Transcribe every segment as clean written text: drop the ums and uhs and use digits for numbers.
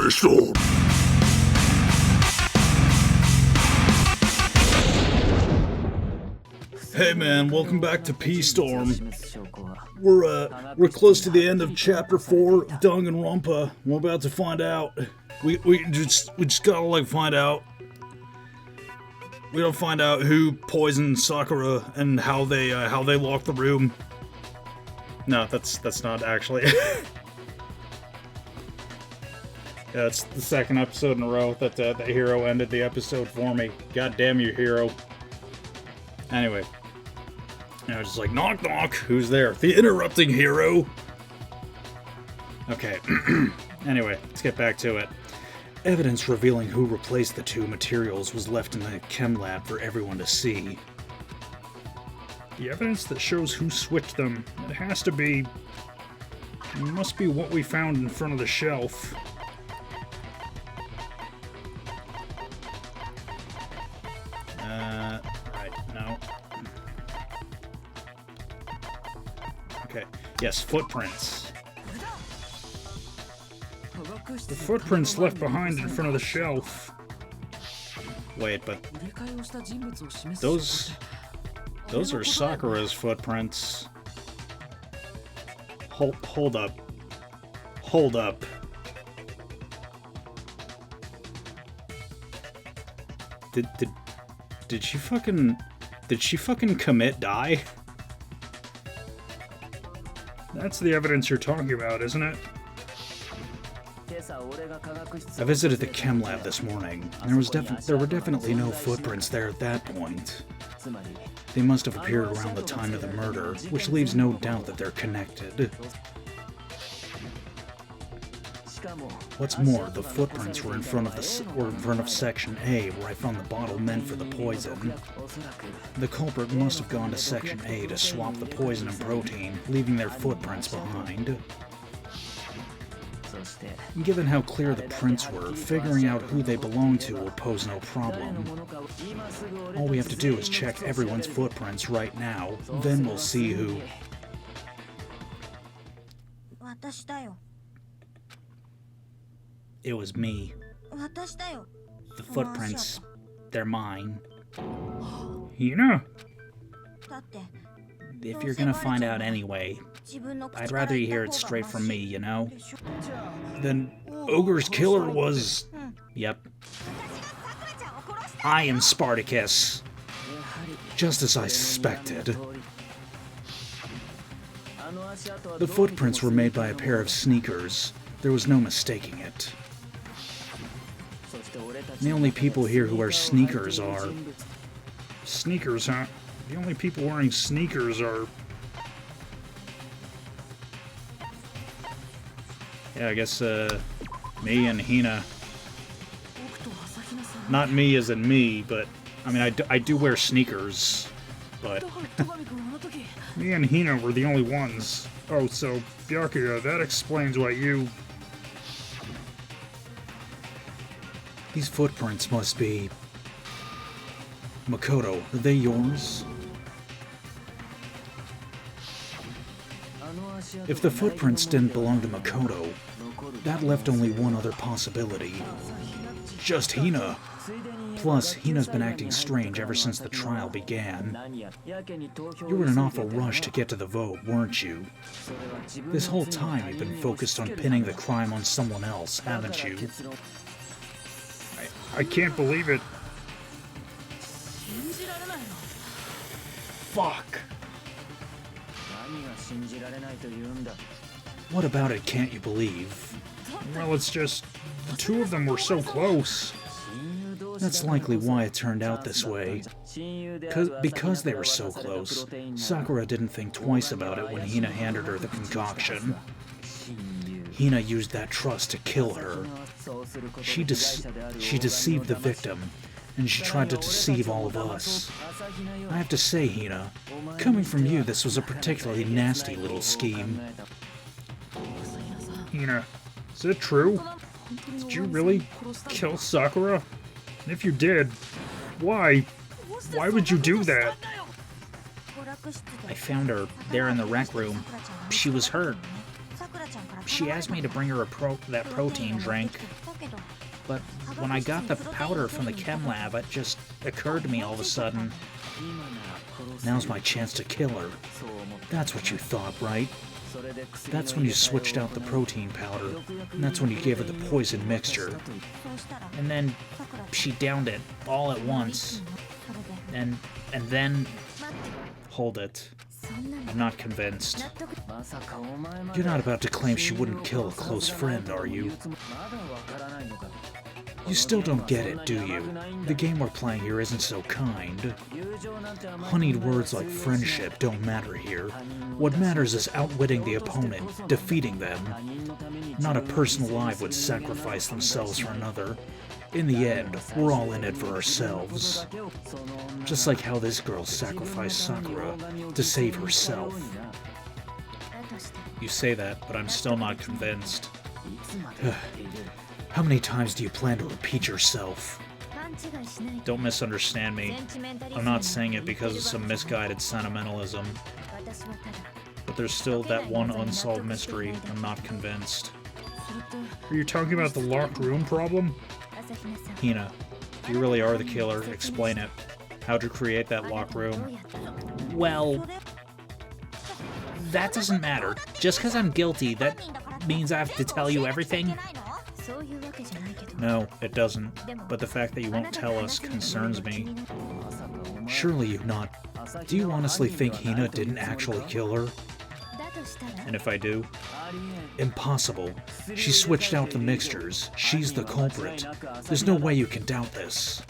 P-Storm! Hey man, welcome back to P-Storm. We're close to the end of Chapter 4 of Danganronpa. We're about to find out. We just gotta like find out. We don't find out who poisoned Sakura and how they locked the room. No, that's not actually. Yeah, it's the second episode in a row that the hero ended the episode for me. God damn you, hero. Anyway. I was just like, knock knock, who's there? The interrupting hero! Okay, anyway, let's get back to it. Evidence revealing who replaced the two materials was left in the chem lab for everyone to see. The evidence that shows who switched them, it has to be... It must be what we found in front of the shelf. Right, no. Okay, yes, footprints. The footprints left behind in front of the shelf. Wait, but... Those are Sakura's footprints. Hold up. Hold up. Did she fucking commit die? That's the evidence you're talking about, isn't it? I visited the chem lab this morning. There were definitely no footprints there at that point. They must have appeared around the time of the murder, which leaves no doubt that they're connected. What's more, the footprints were in front of Section A, where I found the bottle meant for the poison. The culprit must have gone to Section A to swap the poison and protein, leaving their footprints behind. Given how clear the prints were, figuring out who they belong to will pose no problem. All we have to do is check everyone's footprints right now, then we'll see who... It was me. The footprints, they're mine. Hina? If you're gonna find out anyway, I'd rather you hear it straight from me, you know? Then Ogre's killer was... Yep. I am Spartacus. Just as I suspected. The footprints were made by a pair of sneakers. There was no mistaking it. The only people here who wear sneakers are... Sneakers, huh? The only people wearing sneakers are... Yeah, I guess, me and Hina. Not me as in me, but... I mean, I do wear sneakers, but... Me and Hina were the only ones. Oh, so, Byakuya, that explains why you... These footprints must be... Makoto, are they yours? If the footprints didn't belong to Makoto, that left only one other possibility. Just Hina. Plus, Hina's been acting strange ever since the trial began. You were in an awful rush to get to the vote, weren't you? This whole time you've been focused on pinning the crime on someone else, haven't you? I can't believe it. Fuck. What about it can't you believe? Well, it's just... the two of them were so close. That's likely why it turned out this way. Because they were so close, Sakura didn't think twice about it when Hina handed her the concoction. Hina used that trust to kill her. She deceived the victim, and she tried to deceive all of us. I have to say, Hina, coming from you, this was a particularly nasty little scheme. Hina, is it true? Did you really kill Sakura? And if you did, why? Why would you do that? I found her there in the rec room. She was hurt. She asked me to bring her that protein drink. but when I got the powder from the chem lab, it just occurred to me all of a sudden. Now's my chance to kill her. That's what you thought, right? That's when you switched out the protein powder, and that's when you gave her the poison mixture. And then she downed it all at once. And then... Hold it. I'm not convinced. You're not about to claim she wouldn't kill a close friend, are you? You still don't get it, do you? The game we're playing here isn't so kind. Honeyed words like friendship don't matter here. What matters is outwitting the opponent, defeating them. Not a person alive would sacrifice themselves for another. In the end, we're all in it for ourselves. Just like how this girl sacrificed Sakura to save herself. You say that, but I'm still not convinced. How many times do you plan to repeat yourself? Don't misunderstand me. I'm not saying it because of some misguided sentimentalism. But there's still that one unsolved mystery. I'm not convinced. Are you talking about the locked room problem? Hina, if you really are the killer, explain it. How'd you create that locked room? Well, that doesn't matter. Just because I'm guilty, that means I have to tell you everything? No, it doesn't. But the fact that you won't tell us concerns me. Surely you've not. Do you honestly think Hina didn't actually kill her? And if I do? Impossible. She switched out the mixtures. She's the culprit. There's no way you can doubt this.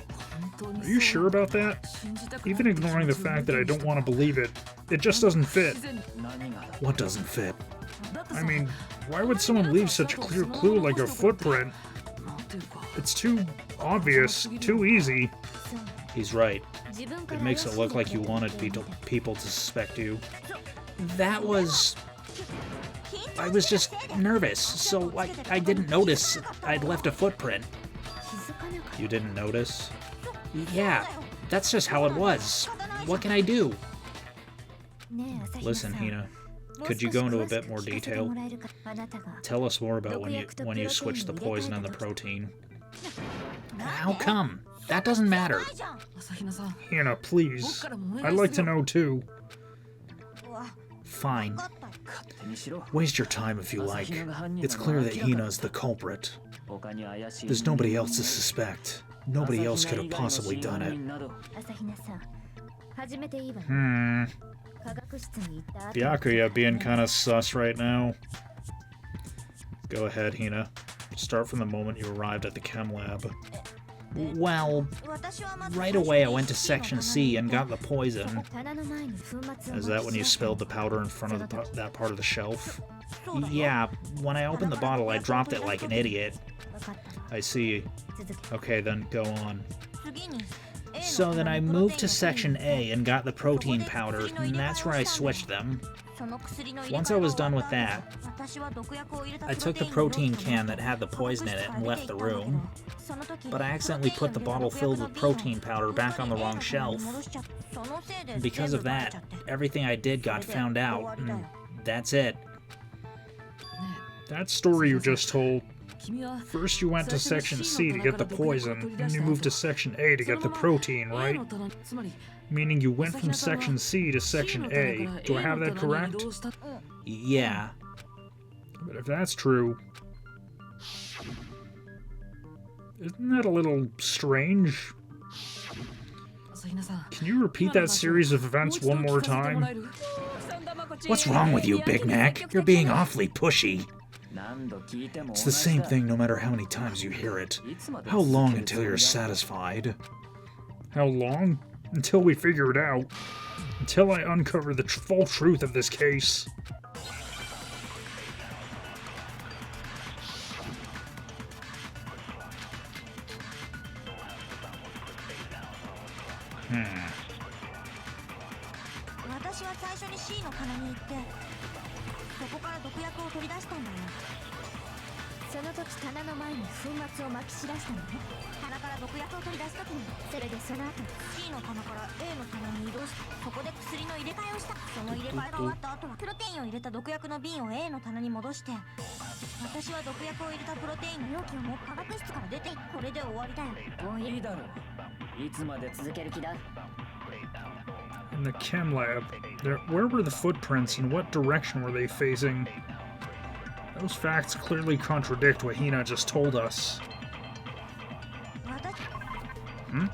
Are you sure about that? Even ignoring the fact that I don't want to believe it, it just doesn't fit. What doesn't fit? I mean, why would someone leave such a clear clue like a footprint? It's too obvious, too easy. He's right. It makes it look like you wanted people to suspect you. That was... I was just nervous, so I didn't notice I'd left a footprint. You didn't notice? Yeah, that's just how it was. What can I do? Listen, Hina, could you go into a bit more detail? Tell us more about when you switched the poison and the protein. How come? That doesn't matter. Hina, please. I'd like to know too. Fine. Waste your time if you like. It's clear that Hina's the culprit. There's nobody else to suspect. Nobody else could have possibly done it. Byakuya being kinda sus right now. Go ahead, Hina. Start from the moment you arrived at the chem lab. Well, right away I went to Section C and got the poison. Is that when you spilled the powder in front of that part of the shelf? Yeah, when I opened the bottle I dropped it like an idiot. I see. Okay, then go on. So then I moved to Section A and got the protein powder, and that's where I switched them. Once I was done with that, I took the protein can that had the poison in it and left the room. But I accidentally put the bottle filled with protein powder back on the wrong shelf. And because of that, everything I did got found out, and that's it. That story you just told. First you went to Section C to get the poison, and you moved to Section A to get the protein, right? Meaning you went from Section C to Section A. Do I have that correct? Yeah. But if that's true... Isn't that a little strange? Can you repeat that series of events one more time? What's wrong with you, Big Mac? You're being awfully pushy. It's the same thing no matter how many times you hear it. How long until you're satisfied? How long? Until we figure it out. Until I uncover the full truth of this case. その時棚の前に粉末をまき散らしたのね。棚から毒薬を取り出す時に、それでその後 C の棚から A の棚に移動して、そこで薬の入れ替えをした。その入れ替えが終わった後はプロテインを入れた毒薬の瓶を A の棚に戻して、私は毒薬を入れたプロテインの容器をもう化学室から出て、これで終わりだよ。もういいだろう。いつまで続ける気だ。 In the chem lab, where were the footprints and what direction were they facing? Those facts clearly contradict what Hina just told us. Hmm?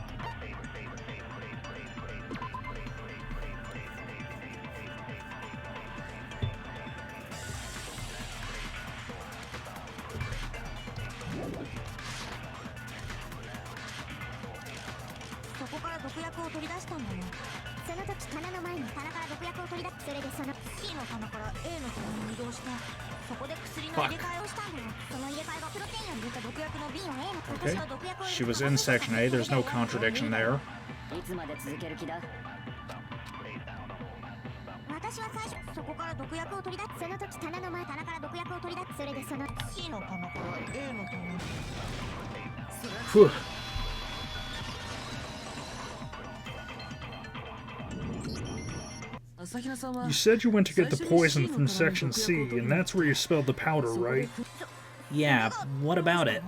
C の棚から A の棚に移動して、そこで薬の入れ替えをしたんだよ。その入れ替えがプロテインを入れた毒薬の瓶を A の。 Okay. She was in Section A, there's no contradiction there. いつまで続ける気だ。私は最初そこから毒薬を取り出す。その時棚の前、棚から毒薬を取り出す。それでその C の棚から A の棚に。 Phew. You said you went to get the poison from Section C, and that's where you spilled the powder, right? Yeah, what about it?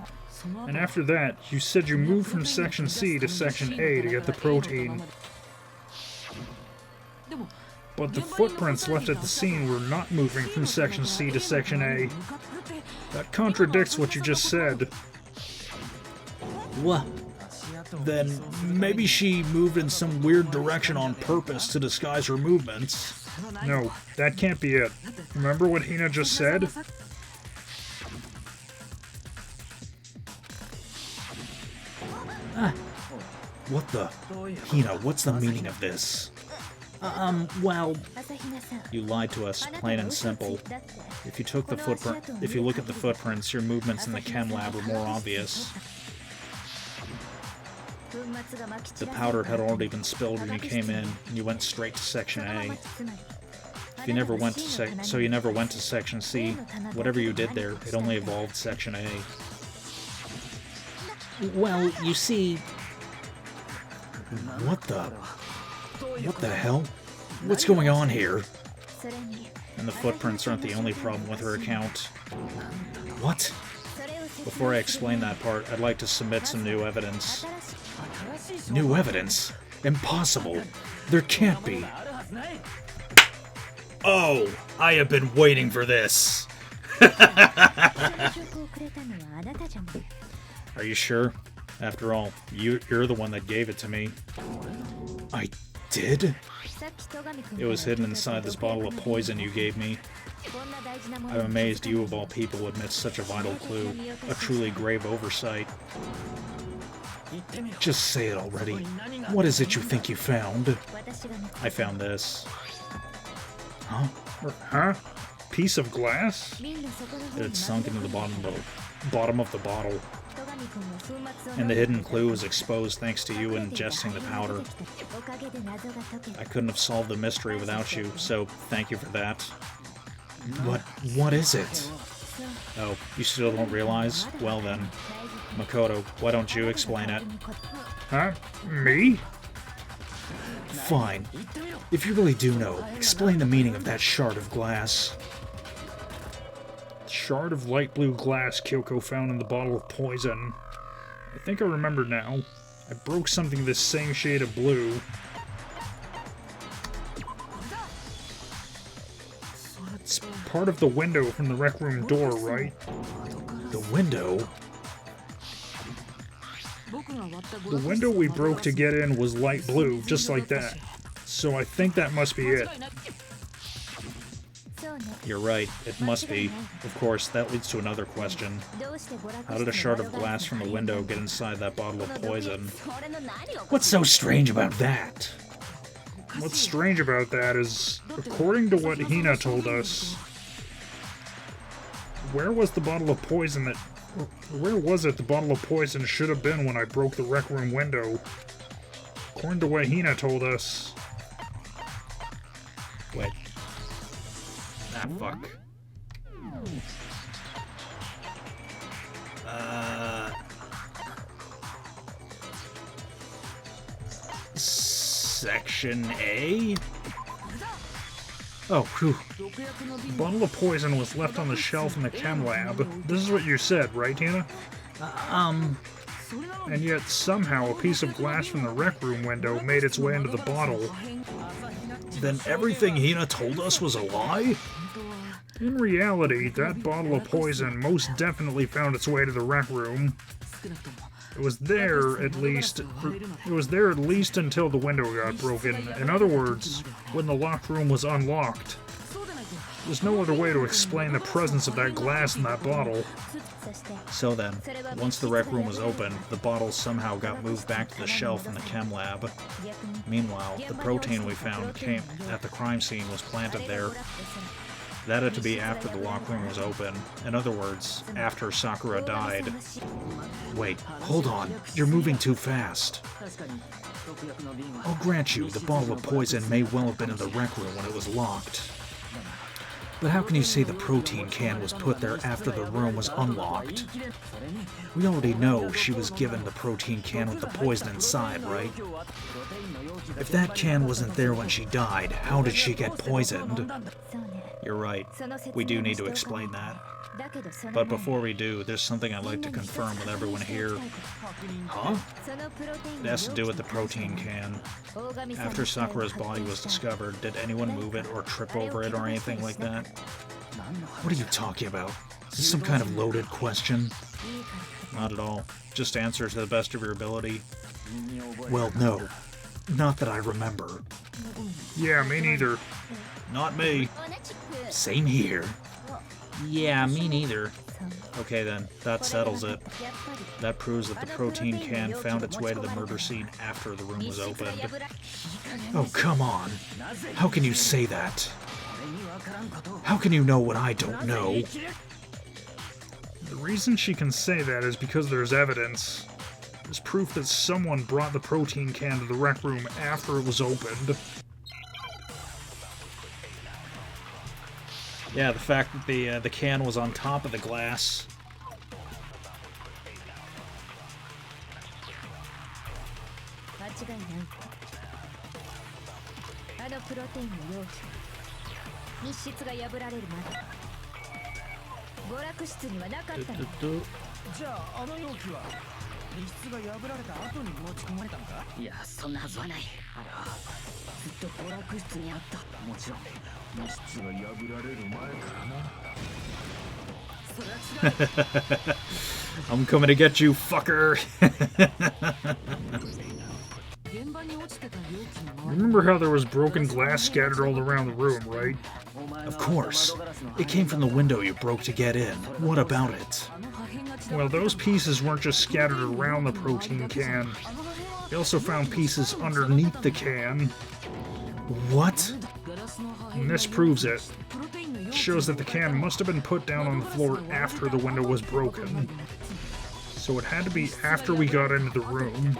And after that, you said you moved from Section C to Section A to get the protein. But the footprints left at the scene were not moving from Section C to Section A. That contradicts what you just said. What? Then maybe she moved in some weird direction on purpose to disguise her movements. No, that can't be it. Remember what Hina just said? What the? Hina, what's the meaning of this? Well, you lied to us, plain and simple. If you look at the footprints, your movements in the chem lab were more obvious. The powder had already been spilled when you came in, and you went straight to Section A. You never went to Section C. Whatever you did there, it only evolved Section A. Well, you see... What the hell? What's going on here? And the footprints aren't the only problem with her account. What? Before I explain that part, I'd like to submit some new evidence. New evidence? Impossible. There can't be. Oh, I have been waiting for this. Are you sure? After all, you're the one that gave it to me. I did? It was hidden inside this bottle of poison you gave me. I'm amazed you of all people would miss such a vital clue. A truly grave oversight. Just say it already. What is it you think you found? I found this. Huh? Huh? Piece of glass? It had sunk into the bottom of the bottle. And the hidden clue was exposed thanks to you ingesting the powder. I couldn't have solved the mystery without you, so thank you for that. But what is it? Oh, you still don't realize? Well then, Makoto, why don't you explain it? Huh? Me? Fine. If you really do know, explain the meaning of that shard of glass. Shard of light blue glass Kyoko found in the bottle of poison. I think I remember now. I broke something this same shade of blue. It's part of the window from the rec room door, right? The window? The window we broke to get in was light blue, just like that. So I think that must be it. You're right, it must be. Of course, that leads to another question. How did a shard of glass from the window get inside that bottle of poison? What's so strange about that? What's strange about that is, according to what Hina told us, where was the bottle of poison that... Where was it the bottle of poison should have been when I broke the rec room window? According to what Hina told us... Wait. Ah, fuck. Section A? Oh, whew. The bottle of poison was left on the shelf in the chem lab. This is what you said, right, Hina? And yet, somehow, a piece of glass from the rec room window made its way into the bottle. Then everything Hina told us was a lie? In reality, that bottle of poison most definitely found its way to the rec room. It was there at least until the window got broken. In other words, when the locked room was unlocked. There's no other way to explain the presence of that glass in that bottle. So then, once the rec room was opened, the bottle somehow got moved back to the shelf in the chem lab. Meanwhile, the protein we found came at the crime scene was planted there. That had to be after the locked room was open. In other words, after Sakura died. Wait, hold on. You're moving too fast. I'll grant you, the bottle of poison may well have been in the rec room when it was locked. But how can you say the protein can was put there after the room was unlocked? We already know she was given the protein can with the poison inside, right? If that can wasn't there when she died, how did she get poisoned? You're right. We do need to explain that. But before we do, there's something I'd like to confirm with everyone here. Huh? It has to do with the protein can. After Sakura's body was discovered, did anyone move it or trip over it or anything like that? What are you talking about? Is this some kind of loaded question? Not at all. Just answer to the best of your ability. Well, no. Not that I remember. Yeah, me neither. Not me. Same here. Yeah, me neither. Okay then, that settles it. That proves that the protein can found its way to the murder scene after the room was opened. Oh, come on. How can you say that? How can you know what I don't know? The reason she can say that is because there's evidence. There's proof that someone brought the protein can to the rec room after it was opened. Yeah, the fact that the can was on top of the glass. I'm coming to get you, fucker! Remember how there was broken glass scattered all around the room, right? Of course. It came from the window you broke to get in. What about it? Well, those pieces weren't just scattered around the protein can. They also found pieces underneath the can. What? And this proves it. It shows that the can must have been put down on the floor after the window was broken. So it had to be after we got into the room.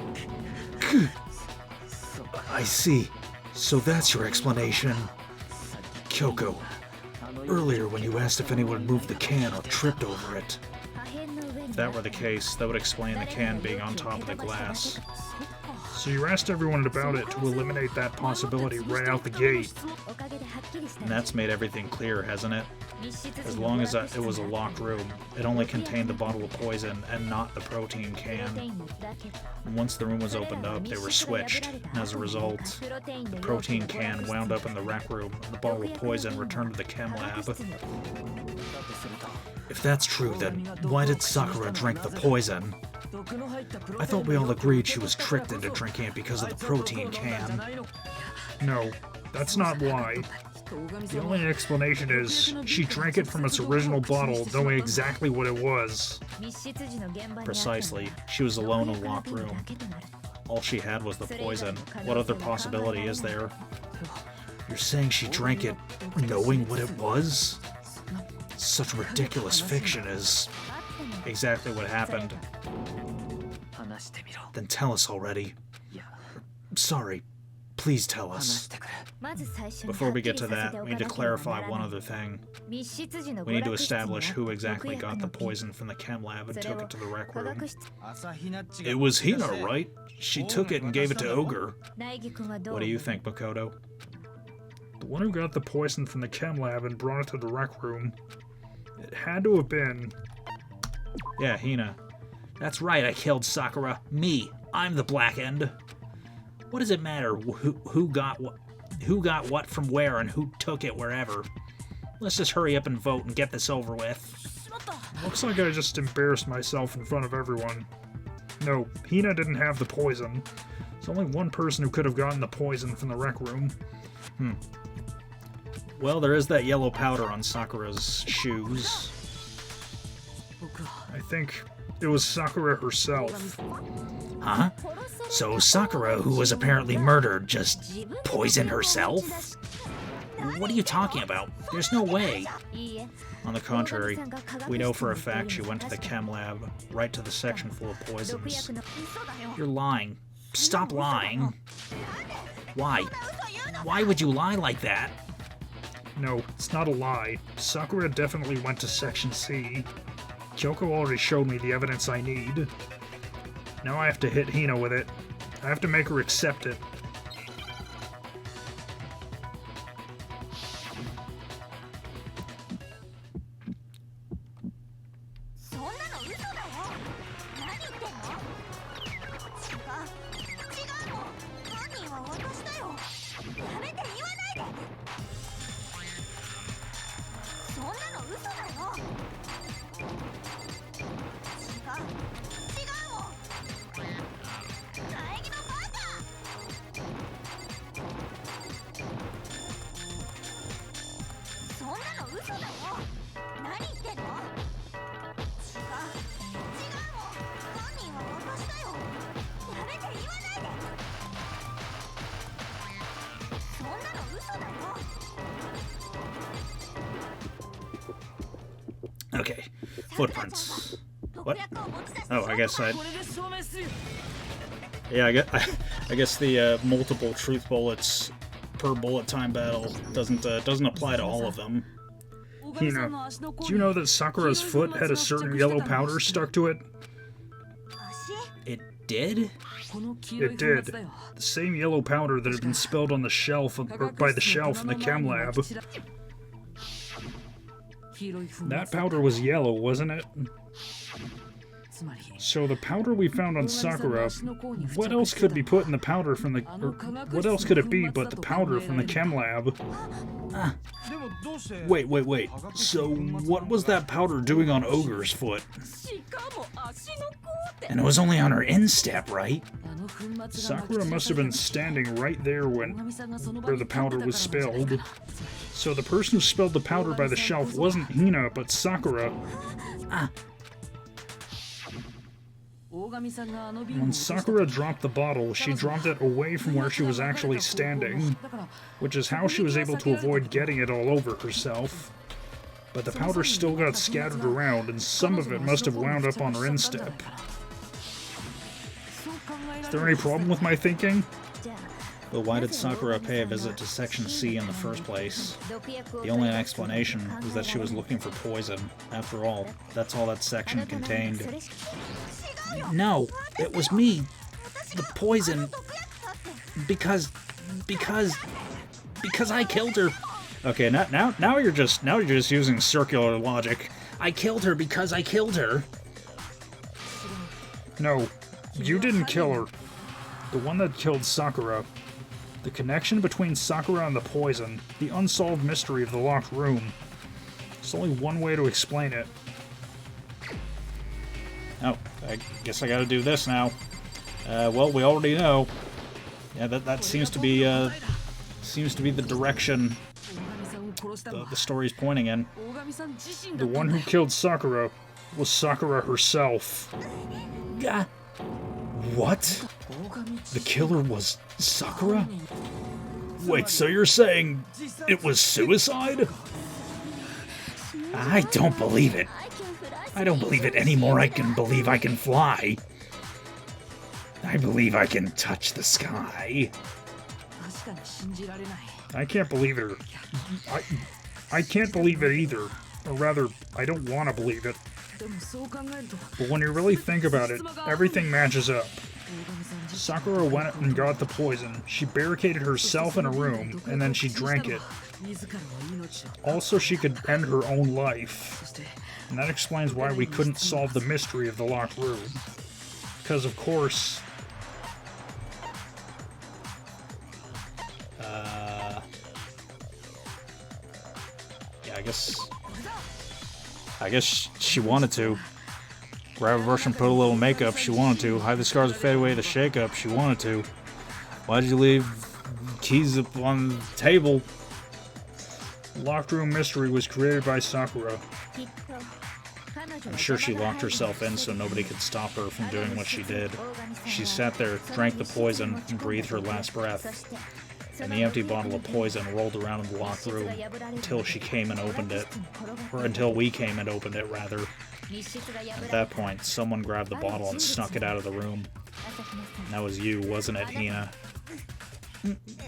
I see. So that's your explanation. Kyoko, earlier when you asked if anyone moved the can or tripped over it. If that were the case, that would explain the can being on top of the glass. So you asked everyone about it to eliminate that possibility right out the gate. And that's made everything clear, hasn't it? As long as it was a locked room, it only contained the bottle of poison and not the protein can. Once the room was opened up, they were switched, and as a result, the protein can wound up in the rec room, and the bottle of poison returned to the chem lab. If that's true, then why did Sakura drink the poison? I thought we all agreed she was tricked into drinking it because of the protein can. No, that's not why. The only explanation is she drank it from its original bottle, knowing exactly what it was. Precisely. She was alone in a locked room. All she had was the poison. What other possibility is there? You're saying she drank it knowing what it was? Such ridiculous fiction is exactly what happened. Then tell us already. Sorry. please tell us. まず最初に Before we get は to っきりさせ that, てお we か need to なければ clarify なら one ない other thing. 密室時の We need 娯 to 楽室に establish は who exactly 毒薬 got the の瓶 poison from the chem lab and それ took を it to the rec 科 room. 学室 It was Hina, right? She took it and gave it to Ogre. 大義君はどう What do you think, Makoto? The one who got the poison from the chem lab and brought it to the rec room. It had to have been... Yeah, Hina. That's right, I killed Sakura. Me. I'm the black end. What does it matter who got what from where and who took it wherever? Let's just hurry up and vote and get this over with. Looks like I just embarrassed myself in front of everyone. No, Hina didn't have the poison. There's only one person who could have gotten the poison from the rec room. Well, there is that yellow powder on Sakura's shoes. I think it was Sakura herself. Huh? So Sakura, who was apparently murdered, just poisoned herself? What are you talking about? There's no way. いいえ On the contrary, we know for a fact she went to the chem lab, right to the section full of 毒 poisons. 薬の嘘だよ You're lying. Stop lying. Why? Why would you lie like that? No, it's not a lie. Sakura definitely went to Section C. Kyoko already showed me the evidence I need. Now I have to hit Hina with it. I have to make her accept it. そんなの嘘だよ何言ってんの違うもん犯人は私だよやめて言わないでそんなの嘘だよ違うもん苗木のバカそんなの嘘だよ何言ってんの違うもん犯人は私だよやめて言わないでそんなの嘘だよ Okay, footprints. 毒薬を持ち出して Oh, I guess I... これで証明する Yeah, I guess the multiple truth bullets per bullet time battle doesn't apply to all of them. Hina, do you know that Sakura's foot had a certain yellow powder stuck to it? 足 It did? It did. The same yellow powder that had been spilled on the shelf, or by the shelf in the chem lab. That powder was yellow, wasn't it? So the powder we found on Sakura, what else could be put in the powder from the... or what else could it be but the powder from the chem lab? Wait. So what was that powder doing on Ogre's foot? And it was only on her instep, right? Sakura must have been standing right there where the powder was spilled. So the person who spilled the powder by the shelf wasn't Hina, but Sakura. When Sakura dropped the bottle, she dropped it away from where she was actually standing, which is how she was able to avoid getting it all over herself. But the powder still got scattered around, and some of it must have wound up on her instep. Is there any problem with my thinking? But why did Sakura pay a visit to Section C in the first place? The only explanation was that she was looking for poison. After all, that's all that section contained. No, it was me. The poison. Because I killed her. Okay, now you're just using circular logic. I killed her because I killed her. No, you didn't kill her. The one that killed Sakura. The connection between Sakura and the poison, the unsolved mystery of the locked room. There's only one way to explain it. Oh, I guess I gotta do this now. Well, we already know. Yeah, that seems to be the direction the story's pointing in. The one who killed Sakura was Sakura herself. What? The killer was Sakura? Wait, so you're saying it was suicide? I don't believe it. I don't believe it anymore. I can believe I can fly. I believe I can touch the sky. I can't believe it. I can't believe it either. Or rather, I don't want to believe it. But when you really think about it, everything matches up. Sakura went and got the poison. She barricaded herself in a room, and then she drank it. Also, she could end her own life. And that explains why we couldn't solve the mystery of the locked room. Because, of course... yeah, I guess she wanted to. Grab a brush and put a little makeup, she wanted to. Hide the scars and fade away the shake-up, she wanted to. Why'd you leave keys up on the table? Locked room mystery was created by Sakura. I'm sure she locked herself in so nobody could stop her from doing what she did. She sat there, drank the poison, and breathed her last breath. And the empty bottle of poison rolled around in the locked room until she came and opened it. Or until we came and opened it, rather. At that point, someone grabbed the bottle and snuck it out of the room. And that was you, wasn't it, Hina?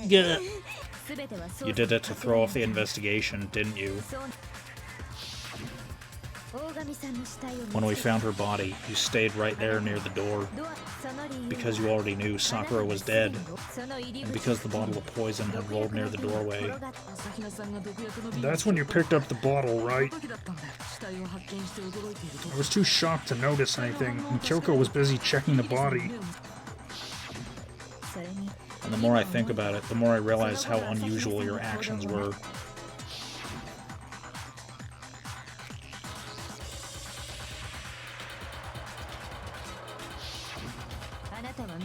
You did it to throw off the investigation, didn't you? When we found her body, you stayed right there near the door. Because you already knew Sakura was dead. And because the bottle of poison had rolled near the doorway. That's when you picked up the bottle, right? I was too shocked to notice anything, and Kyoko was busy checking the body. And the more I think about it, the more I realize how unusual your actions were.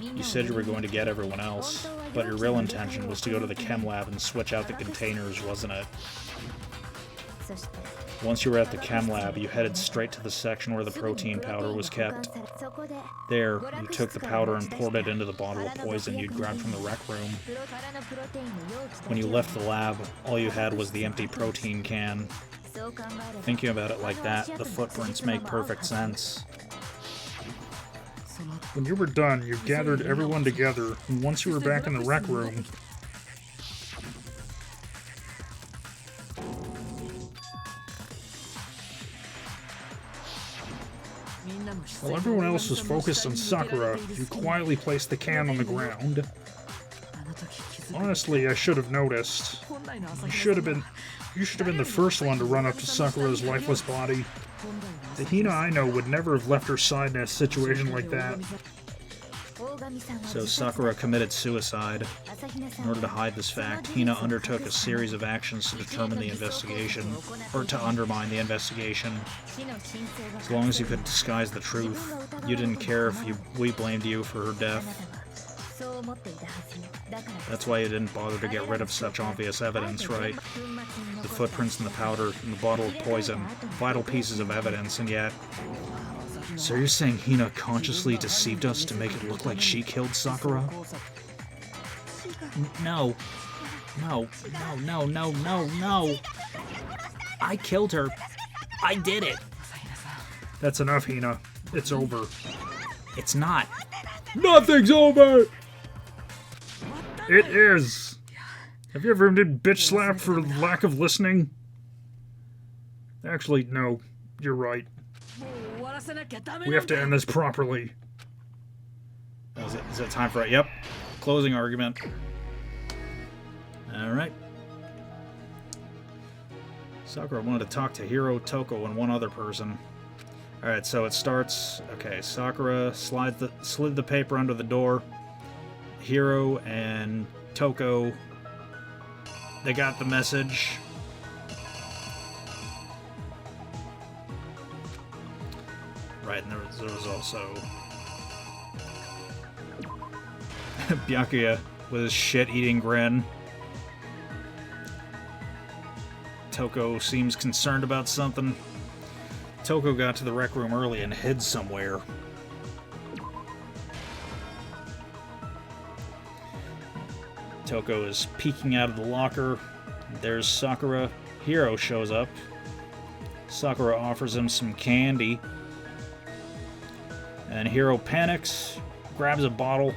You said you were going to get everyone else, but your real intention was to go to the chem lab and switch out the containers, wasn't it? Once you were at the chem lab, you headed straight to the section where the protein powder was kept. There, you took the powder and poured it into the bottle of poison you'd grabbed from the rec room. When you left the lab, all you had was the empty protein can. Thinking about it like that, the footprints make perfect sense. When you were done, you gathered everyone together, and once you were back in the rec room... While everyone else was focused on Sakura, you quietly placed the can on the ground. Honestly, I should have noticed. You should have been the first one to run up to Sakura's lifeless body. The Hina I know would never have left her side in a situation like that. So Sakura committed suicide. In order to hide this fact, Hina undertook a series of actions to determine the investigation, or to undermine the investigation. As long as you could disguise the truth, you didn't care if we blamed you for her death. That's why you didn't bother to get rid of such obvious evidence, right? The footprints in the powder and the bottle of poison, vital pieces of evidence, and yet... So you're saying Hina consciously deceived us to make it look like she killed Sakura? No. No. I killed her. I did it. That's enough, Hina. It's over. It's not. Nothing's over! It is! Have you ever been bitch slapped for lack of listening? Actually, no. You're right. We have to end this properly. Is it time for it? Yep. Closing argument. Alright. Sakura wanted to talk to Hiro, Toko, and one other person. Alright, so it starts... Okay, Sakura slid the paper under the door. Hiro and Toko, they got the message. Right, and there was also Byakuya with his shit-eating grin. Toko seems concerned about something. Toko got to the rec room early and hid somewhere. Toko is peeking out of the locker. There's Sakura. Hiro shows up. Sakura offers him some candy. And Hiro panics, grabs a bottle,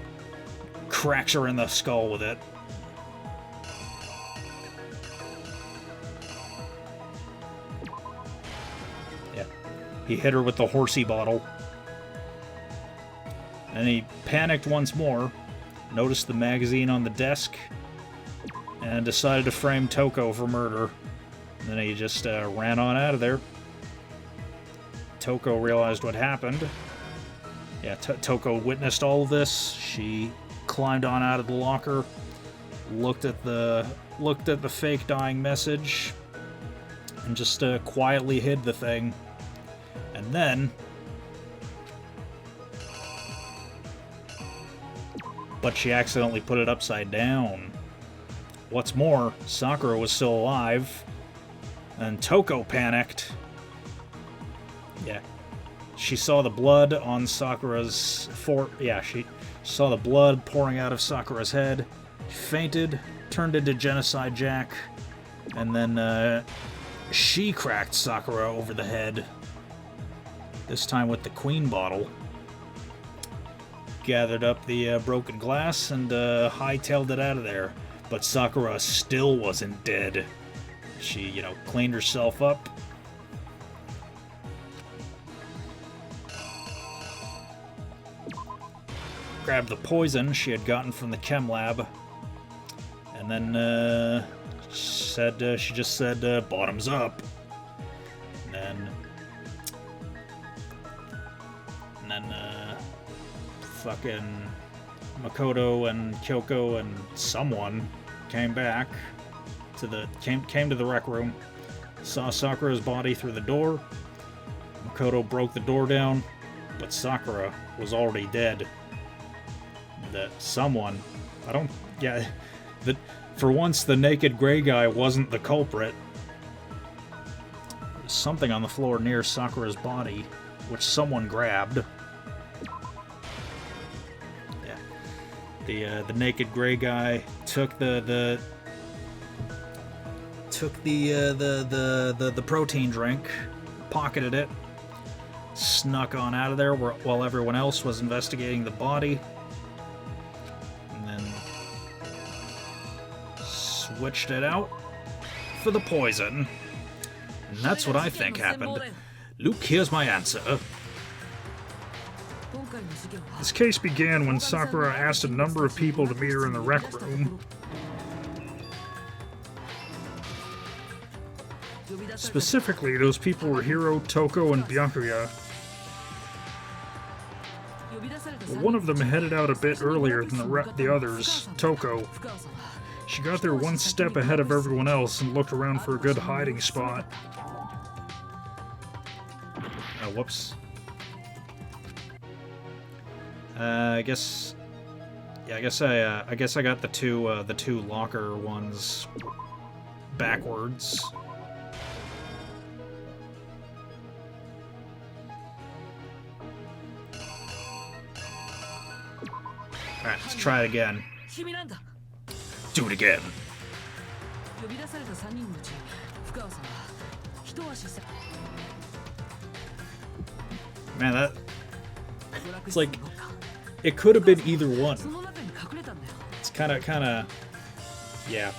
cracks her in the skull with it. He hit her with the horsey bottle. And he panicked once more, noticed the magazine on the desk, and decided to frame Toko for murder. And then he just ran on out of there. Toko realized what happened. Yeah, Toko witnessed all of this. She climbed on out of the locker, looked at the fake dying message, and just quietly hid the thing. And then, but she accidentally put it upside down. What's more, Sakura was still alive, and Toko panicked. Yeah. She saw the blood on Sakura's she saw the blood pouring out of Sakura's head. She fainted, turned into Genocide Jack, and then she cracked Sakura over the head. This time with the Queen bottle. Gathered up the broken glass and hightailed it out of there. But Sakura still wasn't dead. She, cleaned herself up. Grabbed the poison she had gotten from the chem lab. And then she just said, bottoms up. And then fucking Makoto and Kyoko and someone came back to came to the rec room, saw Sakura's body through the door. Makoto broke the door down, but Sakura was already dead. That someone, for once the naked gray guy wasn't the culprit. There was something on the floor near Sakura's body, which someone grabbed. The naked gray guy took the protein drink, pocketed it, snuck on out of there while everyone else was investigating the body, and then switched it out for the poison. And that's what I think happened. Luke, here's my answer. This case began when Sakura asked a number of people to meet her in the rec room. Specifically, those people were Hiro, Toko, and Byakuya. But one of them headed out a bit earlier than the others, Toko. She got there one step ahead of everyone else and looked around for a good hiding spot. Oh, whoops. I guess I got the two locker ones backwards. Alright, let's try it again. Do it again. Man, it's like, it could have been either one. It's kind of, yeah.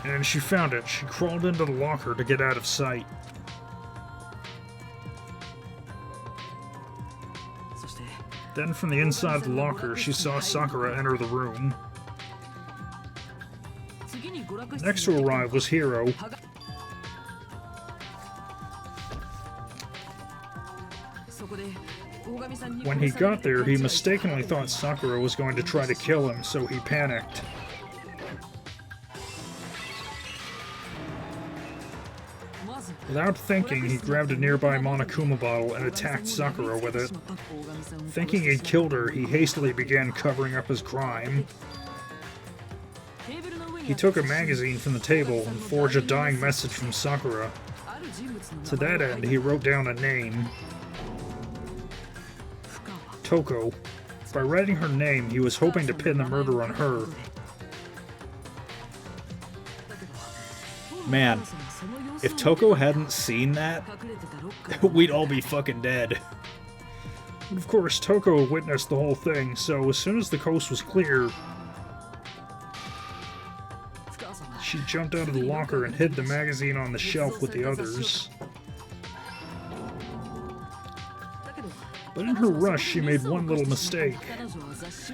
And she found it. She crawled into the locker to get out of sight. Then from the inside of the locker, she saw Sakura enter the room. Next to arrive was Hiro. When he got there, he mistakenly thought Sakura was going to try to kill him, so he panicked. Without thinking, he grabbed a nearby Monokuma bottle and attacked Sakura with it. Thinking he'd killed her, he hastily began covering up his crime. He took a magazine from the table and forged a dying message from Sakura. To that end, he wrote down a name. Toko. By writing her name, he was hoping to pin the murder on her. Man, if Toko hadn't seen that, we'd all be fucking dead. And of course, Toko witnessed the whole thing, so as soon as the coast was clear, she jumped out of the locker and hid the magazine on the shelf with the others. But in her rush, she made one little mistake.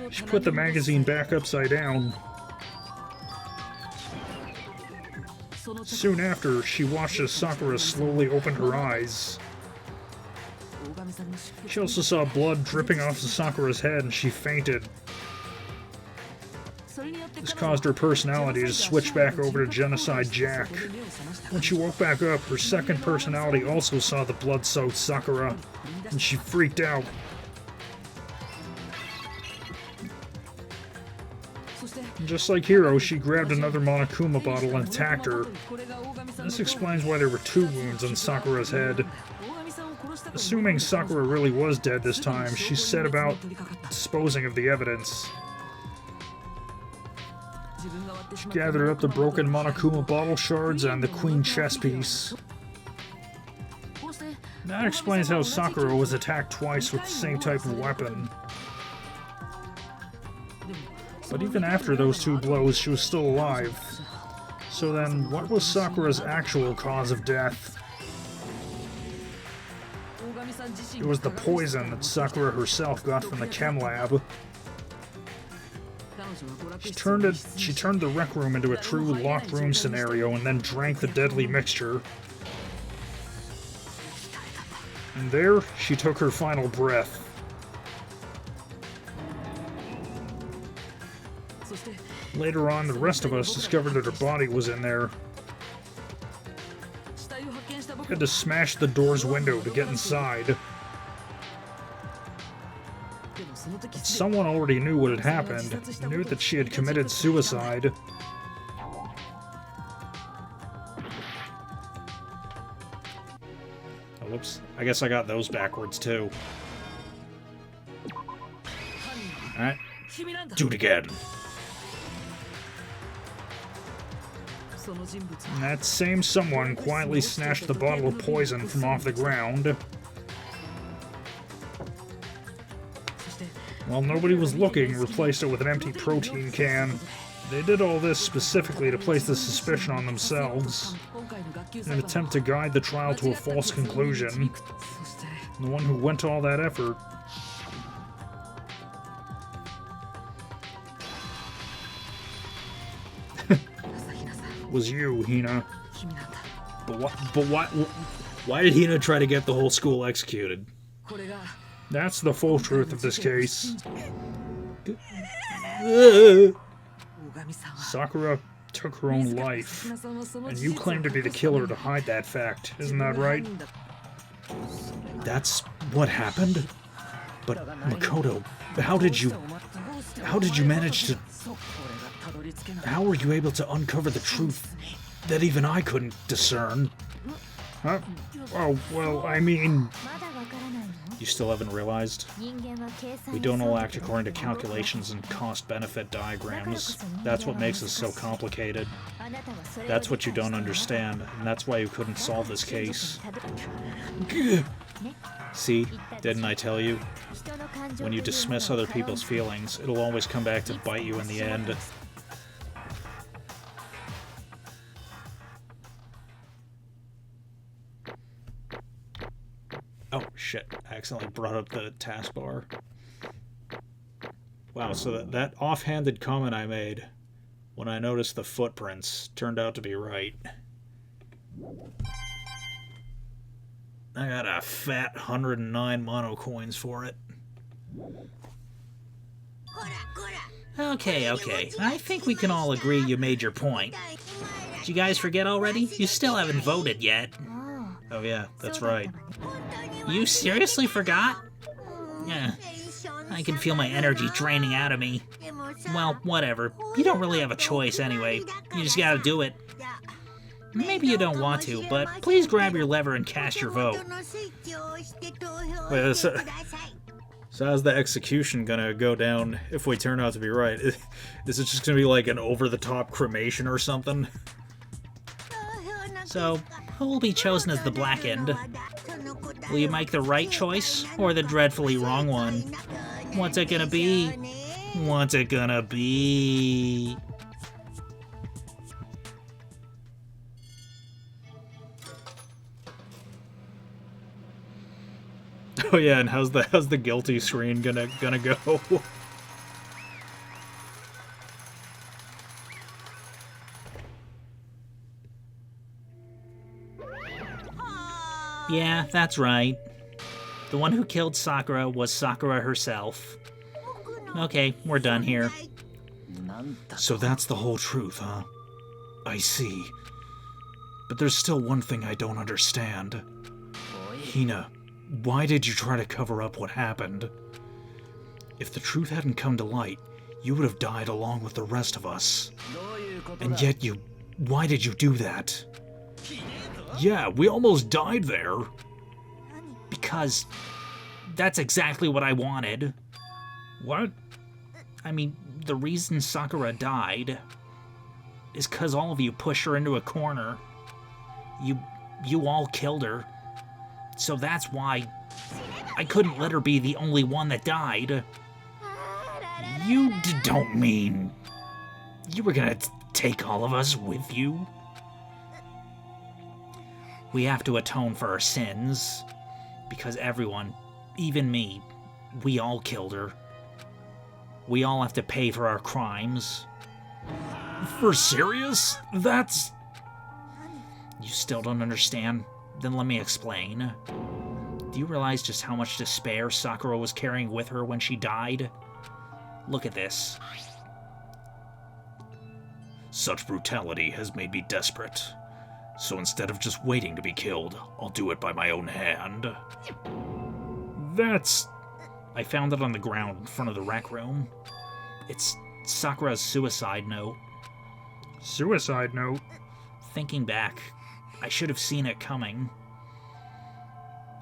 She put the magazine back upside down. Soon after, she watched as Sakura slowly opened her eyes. She also saw blood dripping off Sakura's head and she fainted. This caused her personality to switch back over to Genocide Jack. When she woke back up, her second personality also saw the blood-soaked Sakura, and she freaked out. And just like Hiro, she grabbed another Monokuma bottle and attacked her. This explains why there were 2 wounds on Sakura's head. Assuming Sakura really was dead this time, she set about disposing of the evidence. She gathered up the broken Monokuma bottle shards and the queen chess piece. That explains how Sakura was attacked twice with the same type of weapon. But even after those 2 blows, she was still alive. So then, what was Sakura's actual cause of death? It was the poison that Sakura herself got from the chem lab. She turned the rec room into a true locked room scenario and then drank the deadly mixture. And there, she took her final breath. Later on, the rest of us discovered that her body was in there. We had to smash the door's window to get inside. Someone already knew what had happened, knew that she had committed suicide. Oh, whoops. I guess I got those backwards, too. Alright. Do it again. And that same someone quietly snatched the bottle of poison from off the ground. While nobody was looking, replaced it with an empty protein can. They did all this specifically to place the suspicion on themselves, in an attempt to guide the trial to a false conclusion. And the one who went to all that effort was you, Hina. But why did Hina try to get the whole school executed? That's the full truth of this case. Sakura took her own life, and you claim to be the killer to hide that fact, isn't that right? That's what happened? But Makoto, how did you manage to... How were you able to uncover the truth that even I couldn't discern? Huh? Oh, well, I mean... You still haven't realized? We don't all act according to calculations and cost-benefit diagrams. That's what makes us so complicated. That's what you don't understand, and that's why you couldn't solve this case. See? Didn't I tell you? When you dismiss other people's feelings, it'll always come back to bite you in the end. Oh, shit. I accidentally brought up the taskbar. Wow, so that offhanded comment I made when I noticed the footprints turned out to be right. I got a fat 109 mono coins for it. Okay. I think we can all agree you made your point. Did you guys forget already? You still haven't voted yet. Oh yeah, that's right. You seriously forgot? Yeah. I can feel my energy draining out of me. Well, whatever. You don't really have a choice anyway. You just gotta do it. Maybe you don't want to, but please grab your lever and cast your vote. Wait, so how's the execution gonna go down if we turn out to be right? Is it just gonna be like an over-the-top cremation or something? So, who will be chosen as the black end? Will you make the right choice, or the dreadfully wrong one? What's it gonna be? What's it gonna be? Oh yeah, and how's the guilty screen gonna go? Yeah, that's right. The one who killed Sakura was Sakura herself. Okay, we're done here. So that's the whole truth, huh? I see. But there's still one thing I don't understand. Hina, why did you try to cover up what happened? If the truth hadn't come to light, you would have died along with the rest of us. And yet why did you do that? Yeah, we almost died there. Because that's exactly what I wanted. What? I mean, the reason Sakura died is because all of you pushed her into a corner. You all killed her. So that's why I couldn't let her be the only one that died. You don't mean you were gonna take all of us with you? We have to atone for our sins. Because everyone, even me, we all killed her. We all have to pay for our crimes. For serious? That's... You still don't understand? Then let me explain. Do you realize just how much despair Sakura was carrying with her when she died? Look at this. Such brutality has made me desperate. So instead of just waiting to be killed, I'll do it by my own hand. That's... I found it on the ground in front of the rec room. It's Sakura's suicide note. Suicide note? Thinking back, I should have seen it coming.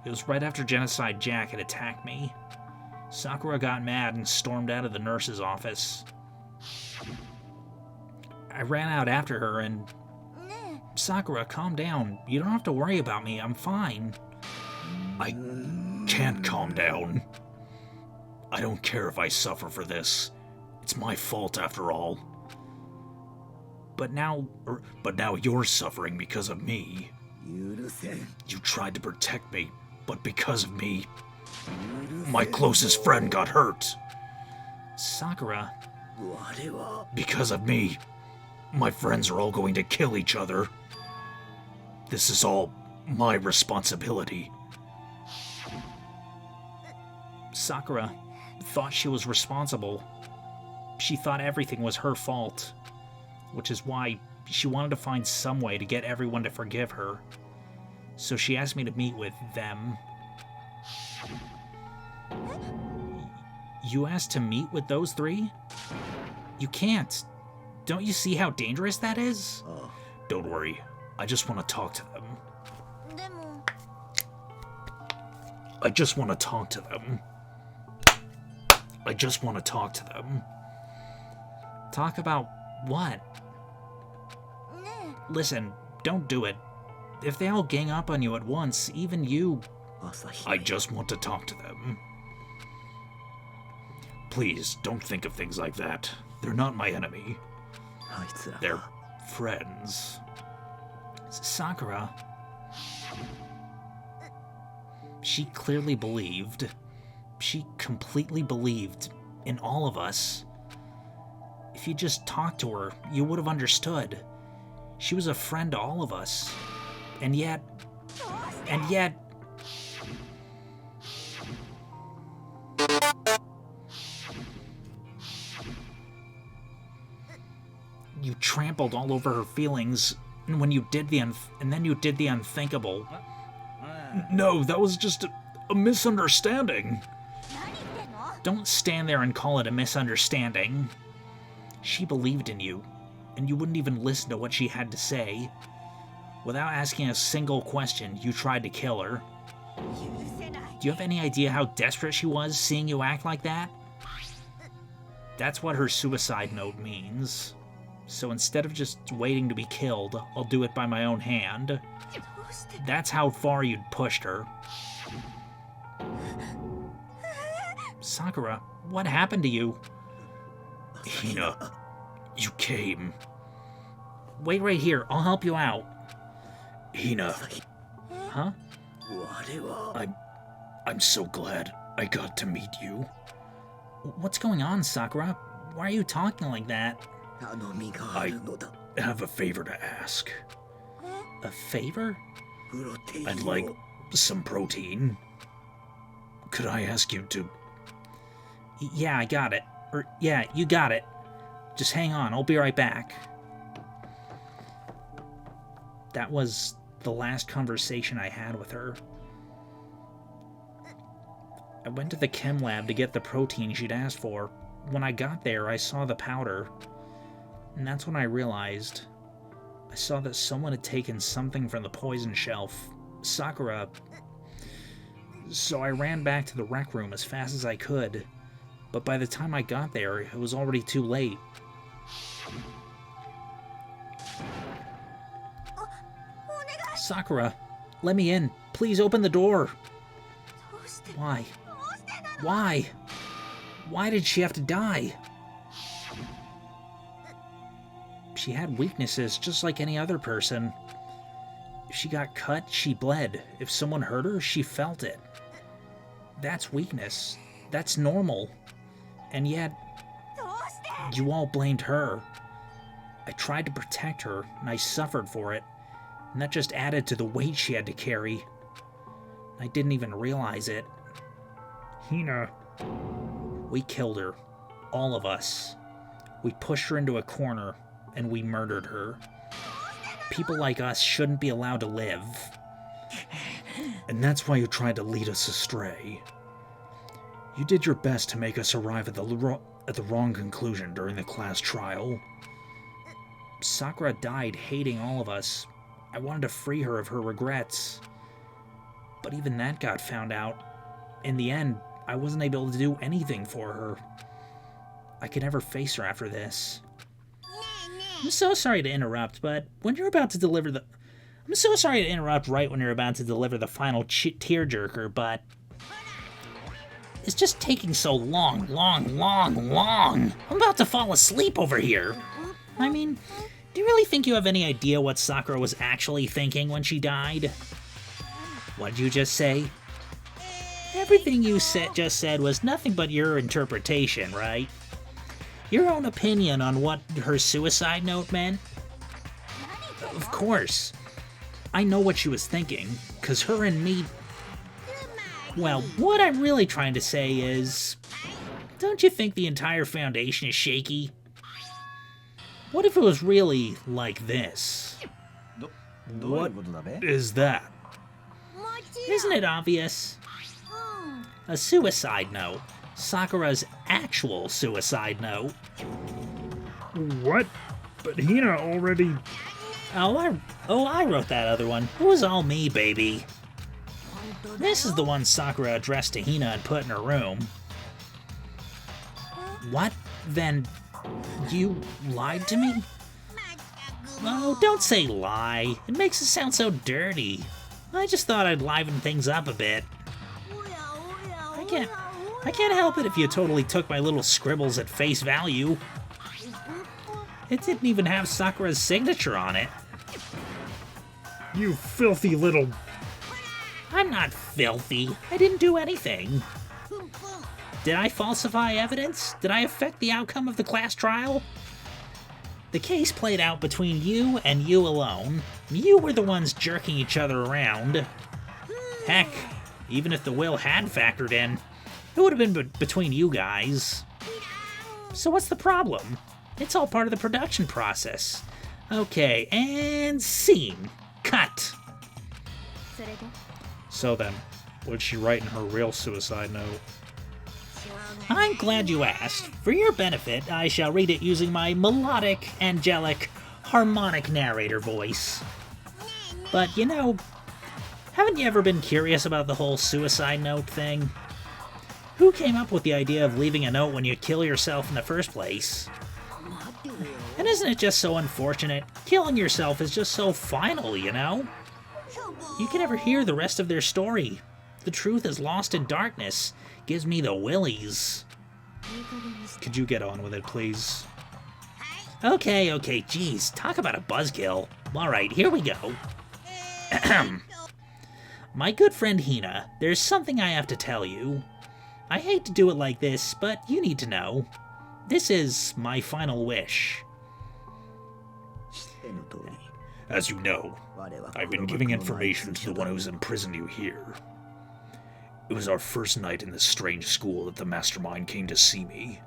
It was right after Genocide Jack had attacked me. Sakura got mad and stormed out of the nurse's office. I ran out after her and... Sakura, calm down. You don't have to worry about me. I'm fine. I can't calm down. I don't care if I suffer for this. It's my fault after all. But now you're suffering because of me. You tried to protect me, but because of me, my closest friend got hurt. Sakura. Because of me, my friends are all going to kill each other. This is all my responsibility. Sakura thought she was responsible. She thought everything was her fault, which is why she wanted to find some way to get everyone to forgive her. So she asked me to meet with them. You asked to meet with those three? You can't. Don't you see how dangerous that is? Don't worry. I just want to talk to them. I just want to talk to them. I just want to talk to them. Talk about what? Listen, don't do it. If they all gang up on you at once, even you... I just want to talk to them. Please, don't think of things like that. They're not my enemy. They're friends. Sakura. She clearly believed. She completely believed in all of us. If you just talked to her, you would have understood. She was a friend to all of us. And yet... You trampled all over her feelings, and when you did the then you did the unthinkable. No, that was just a misunderstanding. Don't stand there and call it a misunderstanding. She believed in you, and you wouldn't even listen to what she had to say. Without asking a single question, you tried to kill her. Do you have any idea how desperate she was seeing you act like that? That's what her suicide note means. So instead of just waiting to be killed, I'll do it by my own hand. That's how far you'd pushed her. Sakura, what happened to you? Hina, you came. Wait right here, I'll help you out. Hina. Huh? I'm so glad I got to meet you. What's going on, Sakura? Why are you talking like that? I have a favor to ask. A favor? I'd like some protein. Could I ask you to... Yeah, I got it. Yeah, you got it. Just hang on, I'll be right back. That was the last conversation I had with her. I went to the chem lab to get the protein she'd asked for. When I got there, I saw the powder. And that's when I realized. I saw that someone had taken something from the poison shelf. Sakura. So I ran back to the rec room as fast as I could. But by the time I got there, it was already too late. Sakura, let me in. Please open the door. Why? Why? Why did she have to die? She had weaknesses just like any other person. If she got cut, she bled. If someone hurt her, she felt it. That's weakness. That's normal. And yet, you all blamed her. I tried to protect her, and I suffered for it. And that just added to the weight she had to carry. I didn't even realize it. Hina. We killed her. All of us. We pushed her into a corner, and we murdered her. People like us shouldn't be allowed to live. And that's why you tried to lead us astray. You did your best to make us arrive at the wrong conclusion during the class trial. Sakura died hating all of us. I wanted to free her of her regrets. But even that got found out. In the end, I wasn't able to do anything for her. I could never face her after this. I'm so sorry to interrupt, but when you're about to deliver the... I'm so sorry to interrupt right when you're about to deliver the final tearjerker, but... It's just taking so long. I'm about to fall asleep over here. I mean, do you really think you have any idea what Sakura was actually thinking when she died? What did you just say? Everything you just said was nothing but your interpretation, right? Your own opinion on what her suicide note meant? Of course. I know what she was thinking, because her and me... Well, what I'm really trying to say is... Don't you think the entire Foundation is shaky? What if it was really like this? What is that? Isn't it obvious? A suicide note. Sakura's actual suicide note. What? But Hina already... I wrote that other one. It was all me, baby. This is the one Sakura addressed to Hina and put in her room. What? Then you lied to me? Oh, don't say lie. It makes it sound so dirty. I just thought I'd liven things up a bit. I can't help it if you totally took my little scribbles at face value. It didn't even have Sakura's signature on it. You filthy little... I'm not filthy. I didn't do anything. Did I falsify evidence? Did I affect the outcome of the class trial? The case played out between you and you alone. You were the ones jerking each other around. Heck, even if the will had factored in, it would have been between you guys. So what's the problem? It's all part of the production process. Okay, and scene. Cut. So then, what'd she write in her real suicide note? I'm glad you asked. For your benefit, I shall read it using my melodic, angelic, harmonic narrator voice. But, you know, haven't you ever been curious about the whole suicide note thing? Who came up with the idea of leaving a note when you kill yourself in the first place? And isn't it just so unfortunate? Killing yourself is just so final, you know? You can never hear the rest of their story. The truth is lost in darkness. Gives me the willies. Could you get on with it, please? Okay, geez, talk about a buzzkill. Alright, here we go. My good friend Hina, there's something I have to tell you. I hate to do it like this, but you need to know. This is my final wish. As you know, I've been giving information to the one who's imprisoned you here. It was our first night in this strange school that the Mastermind came to see me.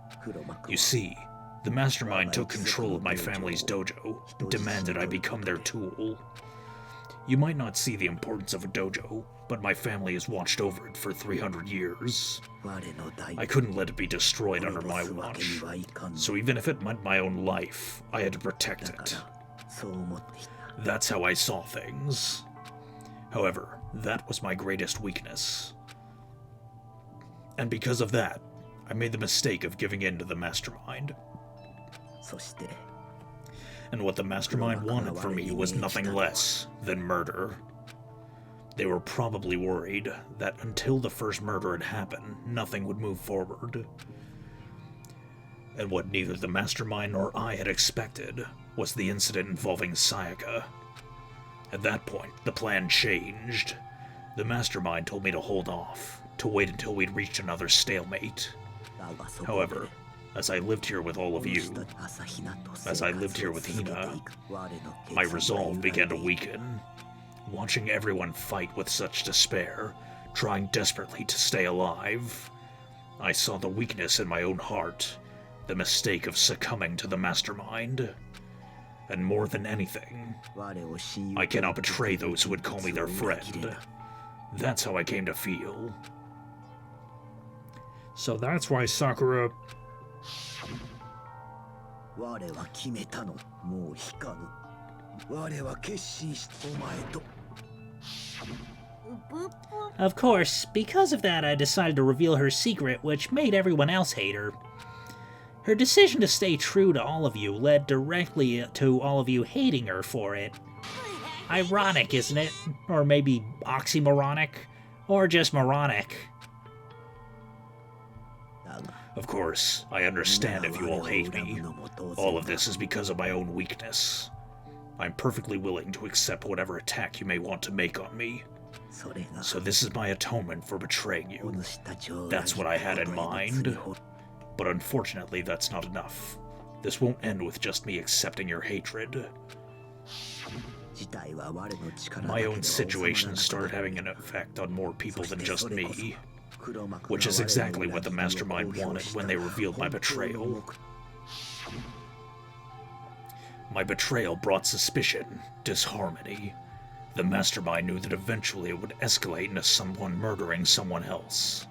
You see, the Mastermind took control of my family's dojo and demanded I become their tool. You might not see the importance of a dojo, but my family has watched over it for 300 years. I couldn't let it be destroyed under my watch, so even if it meant my own life, I had to protect it. That's how I saw things. However, that was my greatest weakness. And because of that, I made the mistake of giving in to the Mastermind. And what the Mastermind wanted from me was nothing less than murder. They were probably worried that until the first murder had happened, nothing would move forward. And what neither the Mastermind nor I had expected was the incident involving Sayaka. At that point, the plan changed. The Mastermind told me to hold off, to wait until we'd reached another stalemate. However, as I lived here with all of you, as I lived here with Hina, my resolve began to weaken. Watching everyone fight with such despair, trying desperately to stay alive, I saw the weakness in my own heart, the mistake of succumbing to the Mastermind. And more than anything, I cannot betray those who would call me their friend. That's how I came to feel. So that's why Sakura... Of course, because of that I decided to reveal her secret, which made everyone else hate her. Her decision to stay true to all of you led directly to all of you hating her for it. Ironic, isn't it? Or maybe oxymoronic? Or just moronic? Of course, I understand if you all hate me. All of this is because of my own weakness. I'm perfectly willing to accept whatever attack you may want to make on me. So this is my atonement for betraying you. That's what I had in mind. But unfortunately, that's not enough. This won't end with just me accepting your hatred. My own situation started having an effect on more people than just me, which is exactly what the Mastermind wanted when they revealed my betrayal. My betrayal brought suspicion, disharmony. The Mastermind knew that eventually it would escalate into someone murdering someone else.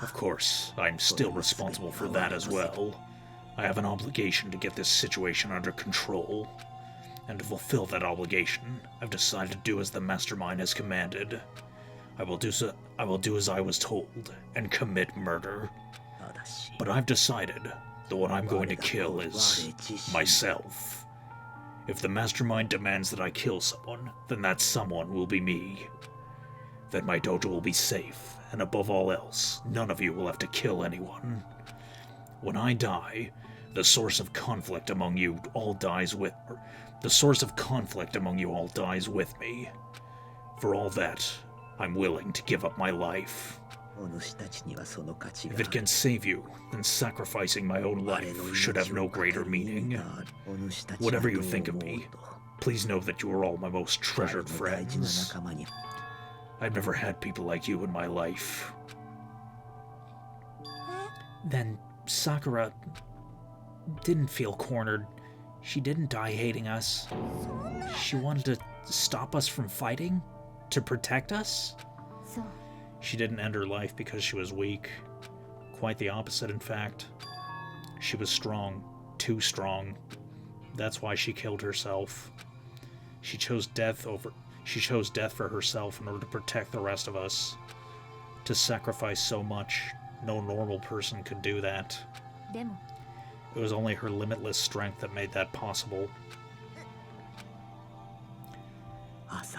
Of course, I'm still responsible for that as well. I have an obligation to get this situation under control. And to fulfill that obligation, I've decided to do as the Mastermind has commanded. I will do as I was told, and commit murder. But I've decided that what I'm going to kill is myself. If the Mastermind demands that I kill someone, then that someone will be me. Then my dojo will be safe, and above all else, none of you will have to kill anyone. When I die, the source of conflict among you all dies with me. For all that, I'm willing to give up my life. If it can save you, then sacrificing my own life should have no greater meaning. Whatever you think of me, please know that you are all my most treasured friends. I've never had people like you in my life. Then Sakura didn't feel cornered. She didn't die hating us. She wanted to stop us from fighting? To protect us? She didn't end her life because she was weak. Quite the opposite, in fact. She was strong. Too strong. That's why she killed herself. She chose death for herself in order to protect the rest of us. To sacrifice so much, no normal person could do that. It was only her limitless strength that made that possible.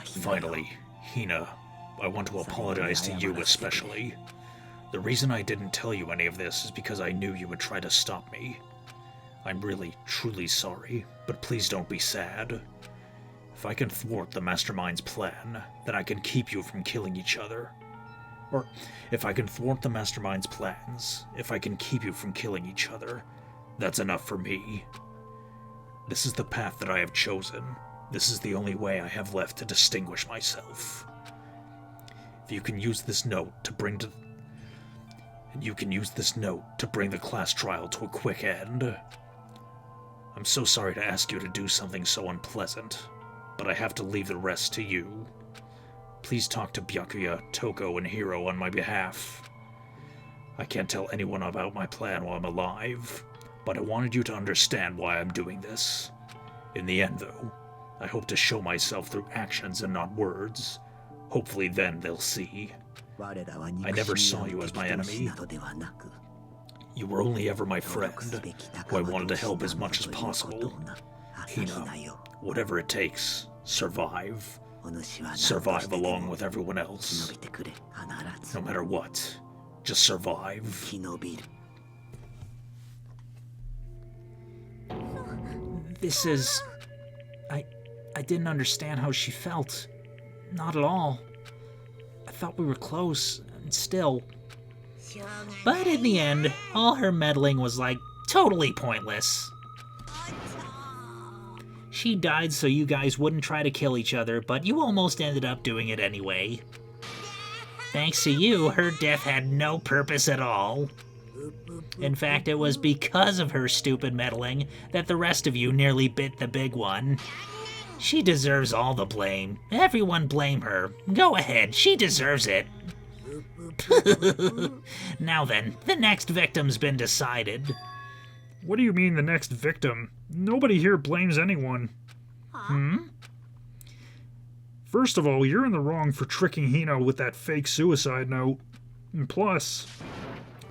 Finally, Hina, I want to apologize to you especially. The reason I didn't tell you any of this is because I knew you would try to stop me. I'm really, truly sorry, but please don't be sad. If I can thwart the mastermind's plan, then I can keep you from killing each other. Or, if I can thwart the mastermind's plans, if I can keep you from killing each other, that's enough for me. This is the path that I have chosen. This is the only way I have left to distinguish myself. If you can use this note to bring the class trial to a quick end. I'm so sorry to ask you to do something so unpleasant, but I have to leave the rest to you. Please talk to Byakuya, Toko, and Hiro on my behalf. I can't tell anyone about my plan while I'm alive, but I wanted you to understand why I'm doing this. In the end, though, I hope to show myself through actions and not words. Hopefully then they'll see. I never saw you as my enemy. You were only ever my friend, who I wanted to help as much as possible. Hina, whatever it takes, survive. Survive along with everyone else. No matter what, just survive. This is... I didn't understand how she felt. Not at all. I thought we were close, and still. But in the end, all her meddling was like totally pointless. She died so you guys wouldn't try to kill each other, but you almost ended up doing it anyway. Thanks to you, her death had no purpose at all. In fact, it was because of her stupid meddling that the rest of you nearly bit the big one. She deserves all the blame. Everyone blame her. Go ahead, she deserves it. Now then, the next victim's been decided. What do you mean the next victim? Nobody here blames anyone. First of all, you're in the wrong for tricking Hino with that fake suicide note. And plus,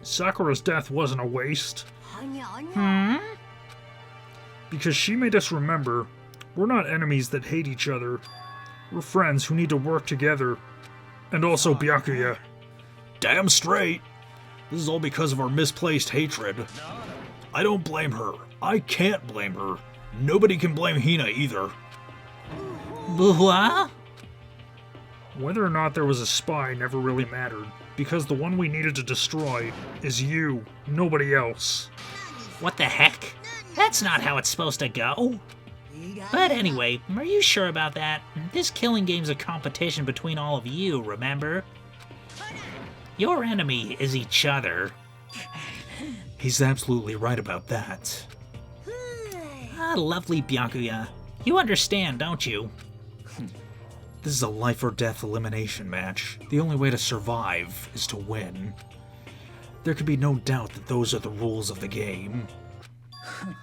Sakura's death wasn't a waste. Because she made us remember, we're not enemies that hate each other. We're friends who need to work together. And also Byakuya. Damn straight. This is all because of our misplaced hatred. I don't blame her. I can't blame her. Nobody can blame Hina either. What? Whether or not there was a spy never really mattered, because the one we needed to destroy is you, nobody else. What the heck? That's not how it's supposed to go. But anyway, are you sure about that? This killing game's a competition between all of you, remember? Your enemy is each other. He's absolutely right about that. Ah, lovely Byakuya. You understand, don't you? This is a life or death elimination match. The only way to survive is to win. There can be no doubt that those are the rules of the game.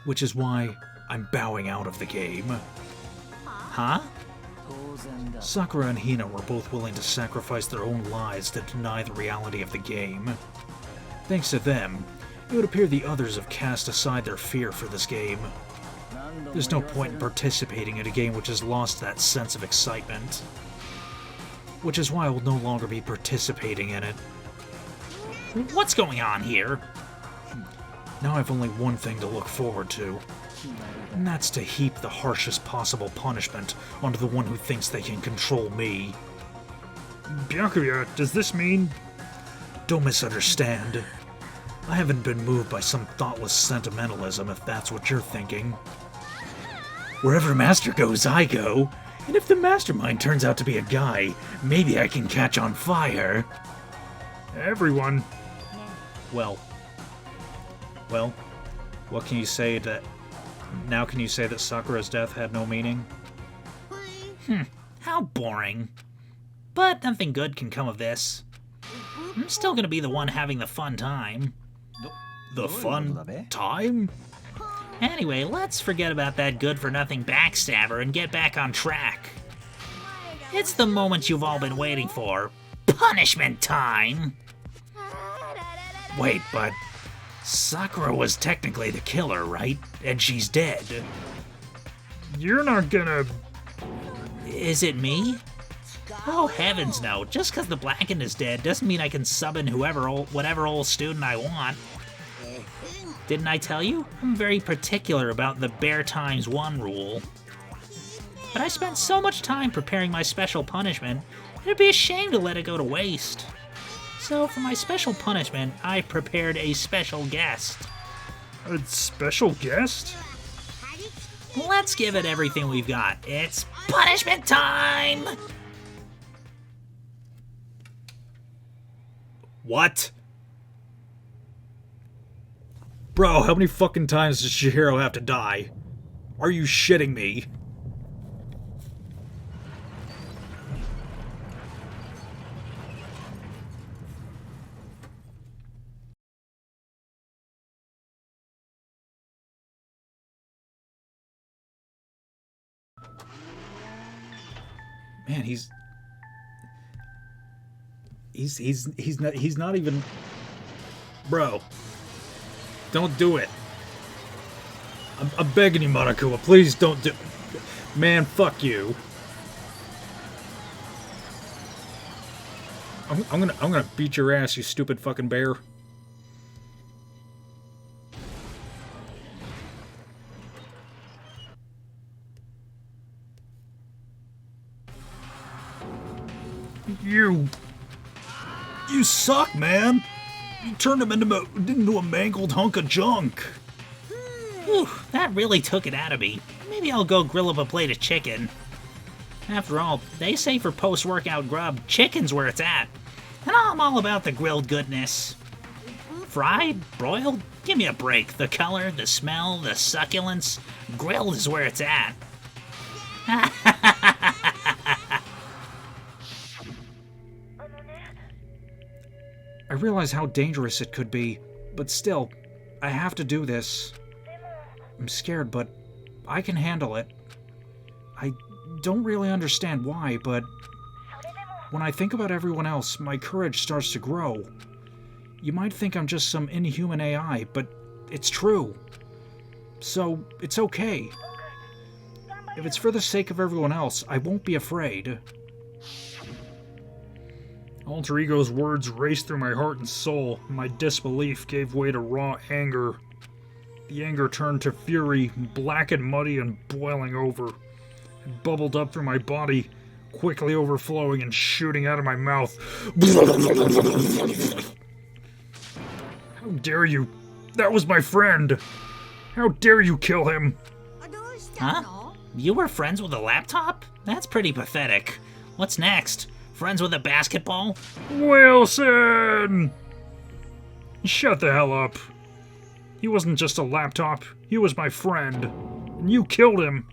Which is why I'm bowing out of the game. Huh? Sakura and Hina were both willing to sacrifice their own lives to deny the reality of the game. Thanks to them, it would appear the others have cast aside their fear for this game. There's no point in participating in a game which has lost that sense of excitement. Which is why I will no longer be participating in it. What's going on here? Now I've only one thing to look forward to. And that's to heap the harshest possible punishment onto the one who thinks they can control me. Byakuya, does this mean... Don't misunderstand. I haven't been moved by some thoughtless sentimentalism, if that's what you're thinking. Wherever Master goes, I go. And if the mastermind turns out to be a guy, maybe I can catch on fire. Everyone. Well, what can you say that... Now can you say that Sakura's death had no meaning? How boring. But nothing good can come of this. I'm still gonna be the one having the fun time. The fun time? Anyway, let's forget about that good-for-nothing backstabber and get back on track. It's the moment you've all been waiting for. Punishment time! Wait, but... Sakura was technically the killer, right? And she's dead. You're not gonna... Is it me? Oh, heavens no. Just because the Blackened is dead doesn't mean I can summon whatever old student I want. Didn't I tell you? I'm very particular about the bare times one rule. but I spent so much time preparing my special punishment, it'd be a shame to let it go to waste. So for my special punishment, I prepared a special guest. A special guest? Let's give it everything we've got. It's punishment time! What? Bro, how many fucking times does Chihiro have to die? Are you shitting me? Man, he's not even. Bro, don't do it. I'm begging you, Monokuma, please don't do. Man, fuck you. I'm gonna beat your ass, you stupid fucking bear. You suck, man. You turned him into a mangled hunk of junk. Whew, that really took it out of me. Maybe I'll go grill up a plate of chicken. After all, they say for post-workout grub, chicken's where it's at. And I'm all about the grilled goodness. Fried? Broiled? Give me a break. The color, the smell, the succulence. Grilled is where it's at. I realize how dangerous it could be, but still, I have to do this. I'm scared, but I can handle it. I don't really understand why, but when I think about everyone else, my courage starts to grow. You might think I'm just some inhuman AI, but it's true. So, it's okay. If it's for the sake of everyone else, I won't be afraid. Alter Ego's words raced through my heart and soul, and my disbelief gave way to raw anger. The anger turned to fury, black and muddy and boiling over. It bubbled up through my body, quickly overflowing and shooting out of my mouth. How dare you? That was my friend! How dare you kill him? Huh? You were friends with a laptop? That's pretty pathetic. What's next? Friends with a basketball? Wilson! Shut the hell up. He wasn't just a laptop, he was my friend. And you killed him.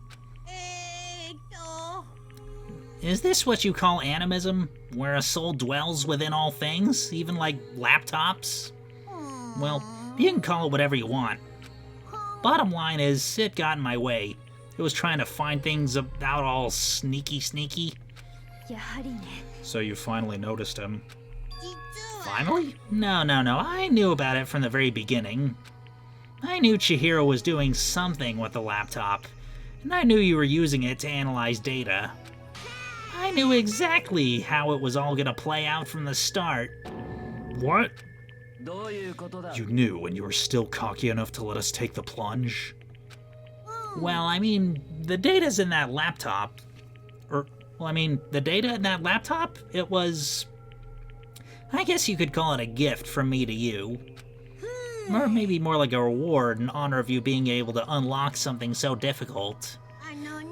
Is this what you call animism? Where a soul dwells within all things, even like laptops? Well, you can call it whatever you want. Bottom line is, it got in my way. It was trying to find things out all sneaky. So you finally noticed him. Finally? No. I knew about it from the very beginning. I knew Chihiro was doing something with the laptop, and I knew you were using it to analyze data. I knew exactly how it was all gonna play out from the start. What? You knew, and you were still cocky enough to let us take the plunge? Well, I mean, the data's in that laptop. The data in that laptop, it was... I guess you could call it a gift from me to you. Or maybe more like a reward in honor of you being able to unlock something so difficult.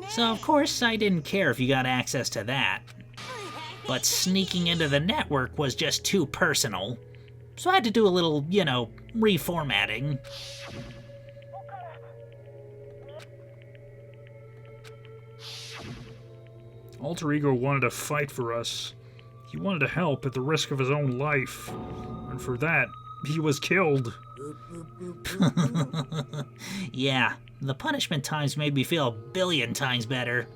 So of course I didn't care if you got access to that. But sneaking into the network was just too personal. So I had to do a little, reformatting. Alter Ego wanted to fight for us. He wanted to help at the risk of his own life. And for that, he was killed. Yeah, the punishment times made me feel a billion times better.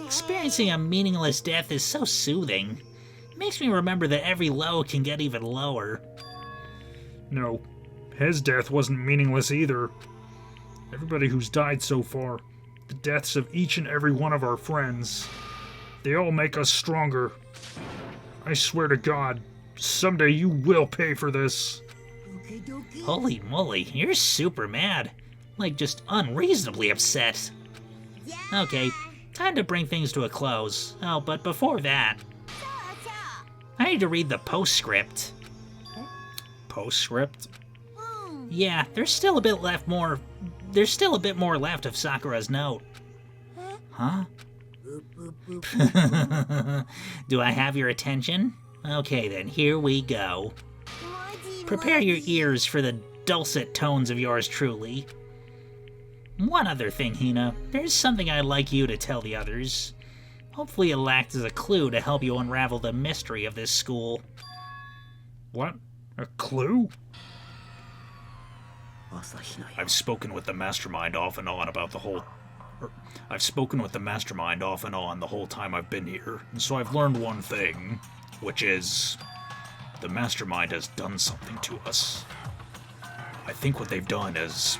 Experiencing a meaningless death is so soothing. It makes me remember that every low can get even lower. No, his death wasn't meaningless either. Everybody who's died so far, the deaths of each and every one of our friends, they all make us stronger. I swear to God, someday you will pay for this. Holy moly, you're super mad. Like, just unreasonably upset. Okay, time to bring things to a close. Oh, but before that, I need to read the postscript. Postscript? Yeah, there's still a bit more left of Sakura's note. Huh? Do I have your attention? Okay then, here we go. Prepare your ears for the dulcet tones of yours truly. One other thing, Hina. There's something I'd like you to tell the others. Hopefully it'll act as a clue to help you unravel the mystery of this school. What? A clue? I've spoken with the mastermind off and on about the whole... I've spoken with the mastermind off and on the whole time I've been here, and so I've learned one thing, which is... the mastermind has done something to us. I think what they've done is...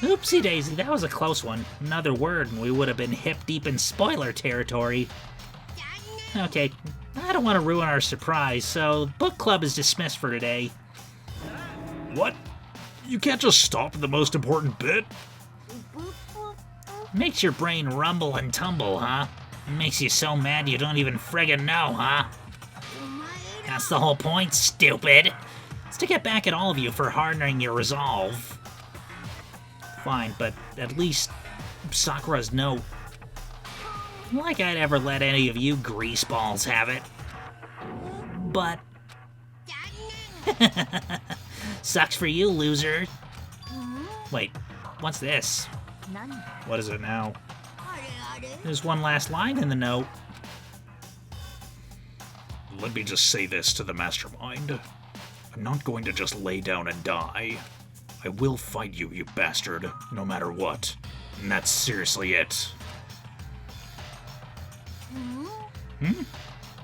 Oopsie daisy, that was a close one. Another word and we would have been hip deep in spoiler territory. Okay, I don't want to ruin our surprise, so book club is dismissed for today. What? You can't just stop at the most important bit? Makes your brain rumble and tumble, huh? Makes you so mad you don't even friggin' know, huh? That's the whole point, stupid. It's to get back at all of you for hardening your resolve. Fine, but at least Sakura's note. Like I'd ever let any of you greaseballs have it. But... sucks for you, loser. Wait, what's this? What is it now? There's one last line in the note. Let me just say this to the mastermind. I'm not going to just lay down and die. I will fight you, you bastard, no matter what. And that's seriously it.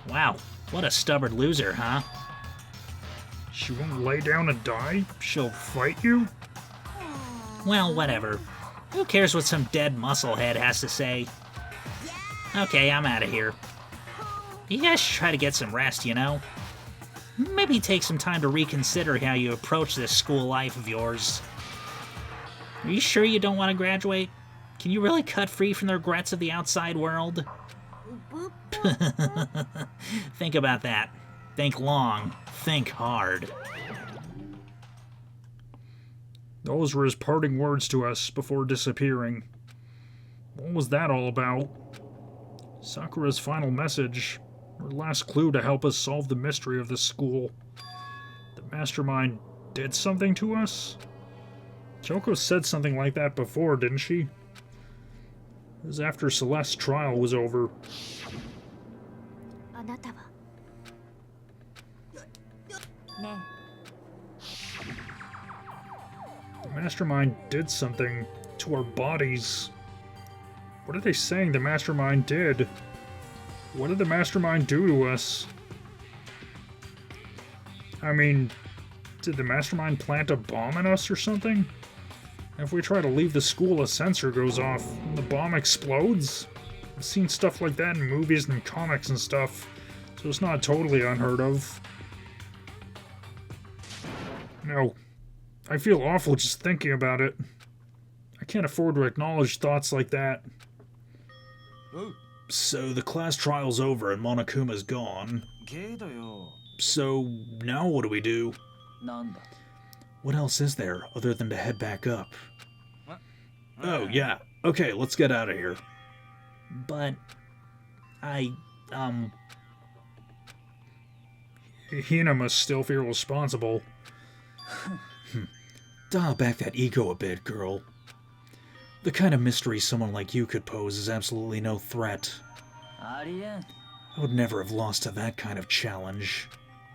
Wow, what a stubborn loser, huh? She won't lay down and die? She'll fight you? Well, whatever. Who cares what some dead musclehead has to say? Okay, I'm out of here. You guys should try to get some rest, you know? Maybe take some time to reconsider how you approach this school life of yours. Are you sure you don't want to graduate? Can you really cut free from the regrets of the outside world? Think about that. Think long. Think hard. Those were his parting words to us before disappearing. What was that all about? Sakura's final message, her last clue to help us solve the mystery of this school. The mastermind did something to us? Kyoko said something like that before, didn't she? It was after Celeste's trial was over. The mastermind did something to our bodies. What are they saying the mastermind did? What did the mastermind do to us? I mean, did the mastermind plant a bomb in us or something? If we try to leave the school, a sensor goes off and the bomb explodes? I've seen stuff like that in movies and comics and stuff, so it's not totally unheard of. No, I feel awful just thinking about it. I can't afford to acknowledge thoughts like that. So the class trial's over and Monokuma's gone. So now what do we do? What else is there other than to head back up? Oh yeah, okay, let's get out of here. But... Hina must still feel responsible. Dial back that ego a bit, girl. The kind of mystery someone like you could pose is absolutely no threat. I would never have lost to that kind of challenge.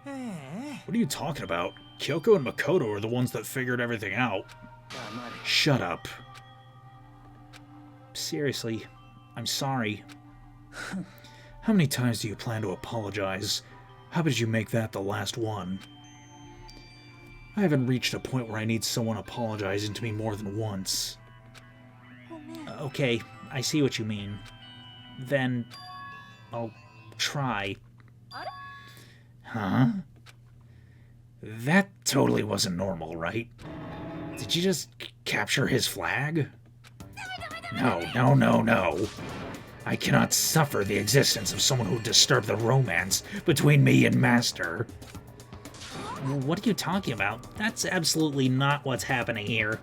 What are you talking about? Kyoko and Makoto are the ones that figured everything out. Shut up. seriously, I'm sorry. How many times do you plan to apologize? How did you make that the last one? I haven't reached a point where I need someone apologizing to me more than once. Okay, I see what you mean. Then, I'll try. Huh? That totally wasn't normal, right? Did you just capture his flag? No, no, no, no. I cannot suffer the existence of someone who disturbed the romance between me and Master. What are you talking about? That's absolutely not what's happening here.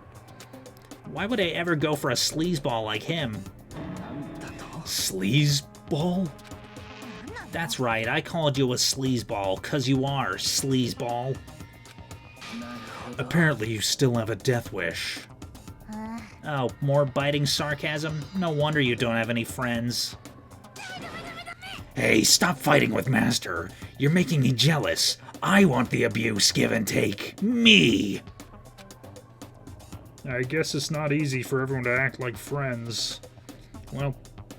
Why would I ever go for a sleazeball like him? Sleazeball? That's right, I called you a sleazeball, 'cause you are, sleazeball. Apparently you still have a death wish. Oh, more biting sarcasm? No wonder you don't have any friends. Hey, stop fighting with Master. You're making me jealous. I want the abuse, give and take. Me! I guess it's not easy for everyone to act like friends. Well,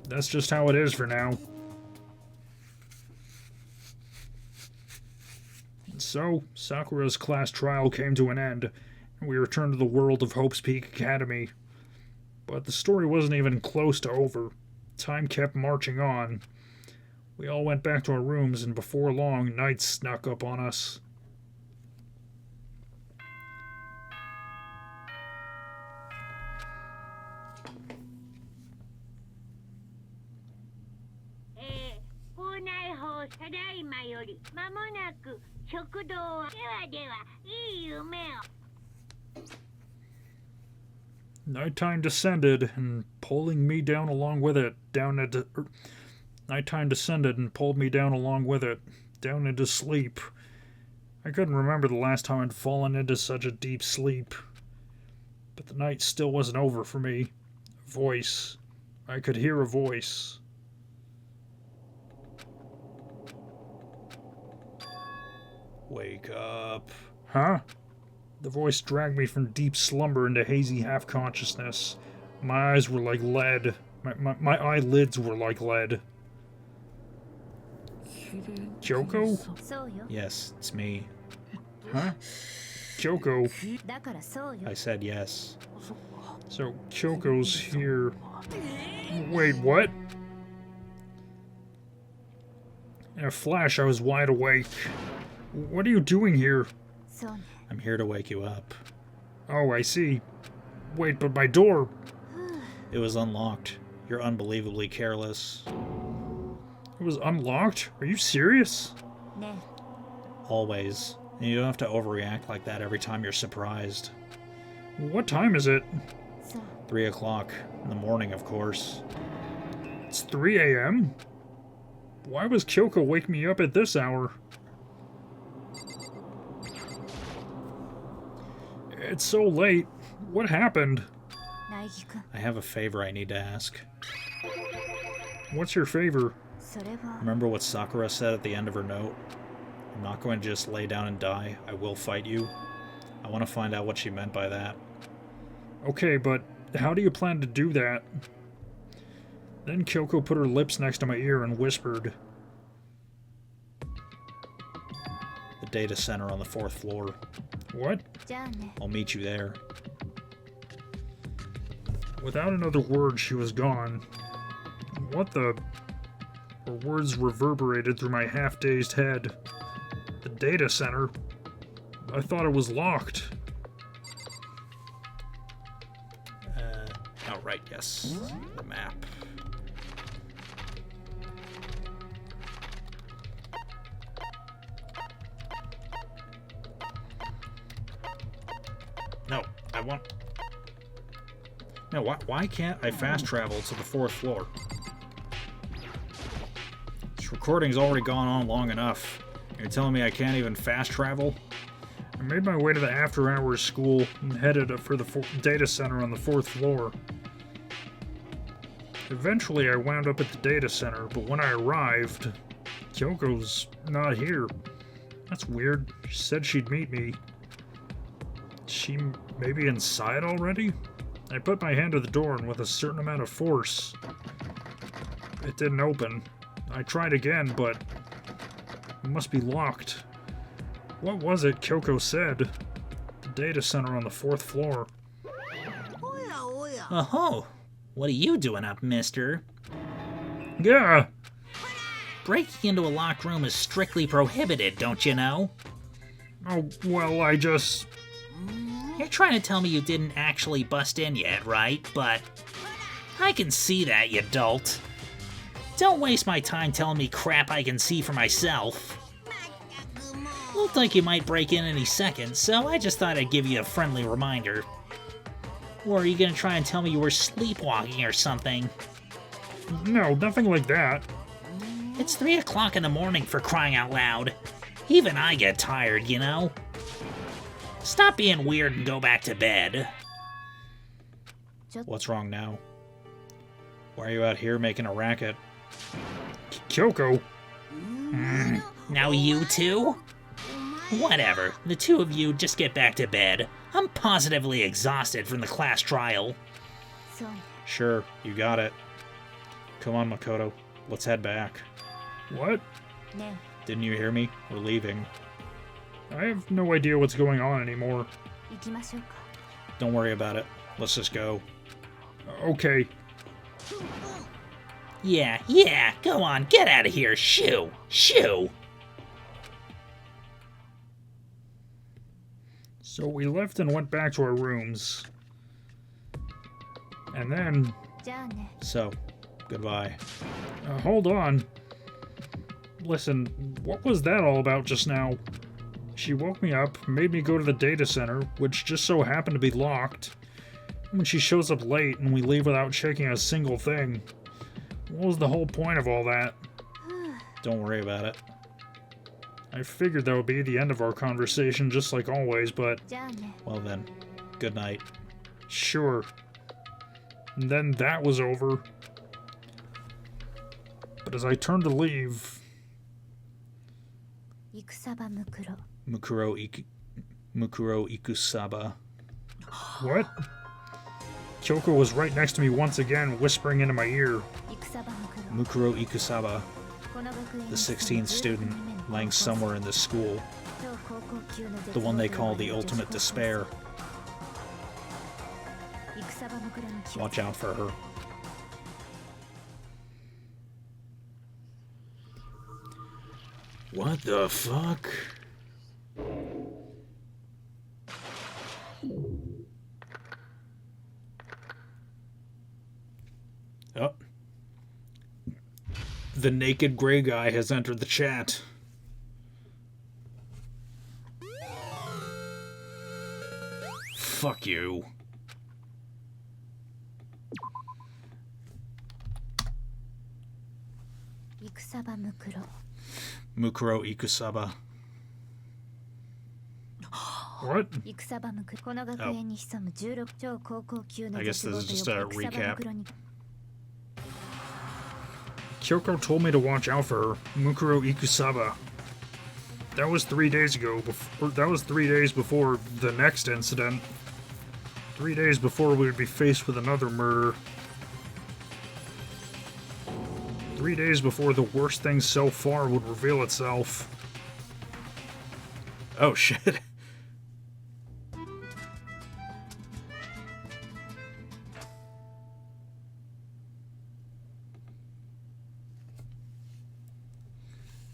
that's just how it is for now. So, Sakura's class trial came to an end, and we returned to the world of Hope's Peak Academy. But the story wasn't even close to over. Time kept marching on. We all went back to our rooms, and before long, night snuck up on us. Nighttime descended and pulling me down along with it, Nighttime descended and pulled me down along with it, down into sleep. I couldn't remember the last time I'd fallen into such a deep sleep. But the night still wasn't over for me. A voice. I could hear a voice. Wake up. Huh? The voice dragged me from deep slumber into hazy half-consciousness. My eyes were like lead. My eyelids were like lead. Kyoko? Yes, it's me. Huh? Kyoko. I said yes. So, Kyoko's here. Wait, what? In a flash, I was wide awake. What are you doing here? I'm here to wake you up. Oh, I see. Wait, but my door... It was unlocked. You're unbelievably careless. It was unlocked? Are you serious? Always. And you don't have to overreact like that every time you're surprised. What time is it? 3 o'clock. In the morning, of course. It's 3 a.m.? Why was Kyoko waking me up at this hour? It's so late. What happened? I have a favor I need to ask. What's your favor? Remember what Sakura said at the end of her note? I'm not going to just lay down and die. I will fight you. I want to find out what she meant by that. Okay, but how do you plan to do that? Then Kyoko put her lips next to my ear and whispered. The data center on the 4th floor. What? I'll meet you there. Without another word, she was gone. What the... Her words reverberated through my half-dazed head. The data center? I thought it was locked. Oh, right, yes. The map. No, I want... No, why can't I fast travel to the 4th floor? This recording's already gone on long enough. You're telling me I can't even fast travel? I made my way to the after-hours school and headed for the data center on the 4th floor. Eventually, I wound up at the data center, but when I arrived, Kyoko's not here. That's weird. She said she'd meet me. Is she maybe inside already? I put my hand to the door, and with a certain amount of force, it didn't open. I tried again, but it must be locked. What was it Kyoko said? The data center on the 4th floor. Oh-ho! What are you doing up, mister? Yeah! Breaking into a locked room is strictly prohibited, don't you know? Oh, well, I just... You're trying to tell me you didn't actually bust in yet, right? But... I can see that, you dolt. Don't waste my time telling me crap I can see for myself. Looked like you might break in any second, so I just thought I'd give you a friendly reminder. Or are you gonna try and tell me you were sleepwalking or something? No, nothing like that. It's 3 o'clock in the morning, for crying out loud. Even I get tired, you know? Stop being weird and go back to bed. What's wrong now? Why are you out here making a racket? Kyoko. Now you two? Whatever, the two of you just get back to bed. I'm positively exhausted from the class trial. Sure, you got it. Come on, Makoto. Let's head back. What? Didn't you hear me? We're leaving. I have no idea what's going on anymore. Don't worry about it. Let's just go. Okay. Yeah, go on, get out of here, shoo! So we left and went back to our rooms. And then... So, goodbye. hold on. Listen, what was that all about just now? She woke me up, made me go to the data center, which just so happened to be locked. When she shows up late and we leave without checking a single thing. What was the whole point of all that? Don't worry about it. I figured that would be the end of our conversation, just like always, but... Well then, good night. Sure. And then that was over. But as I turned to leave... Mukuro Ikusaba. What? Kyoko was right next to me once again, whispering into my ear. Mukuro Ikusaba, the 16th student, lying somewhere in this school. The one they call the Ultimate Despair. Watch out for her. What the fuck? Oh. The naked gray guy has entered the chat. Fuck you. Mukuro Ikusaba. What? I guess this is just a recap. Kyoko told me to watch out for her. Mukuro Ikusaba. That was 3 days ago. That was 3 days before the next incident. 3 days before we would be faced with another murder. 3 days before the worst thing so far would reveal itself. Oh shit.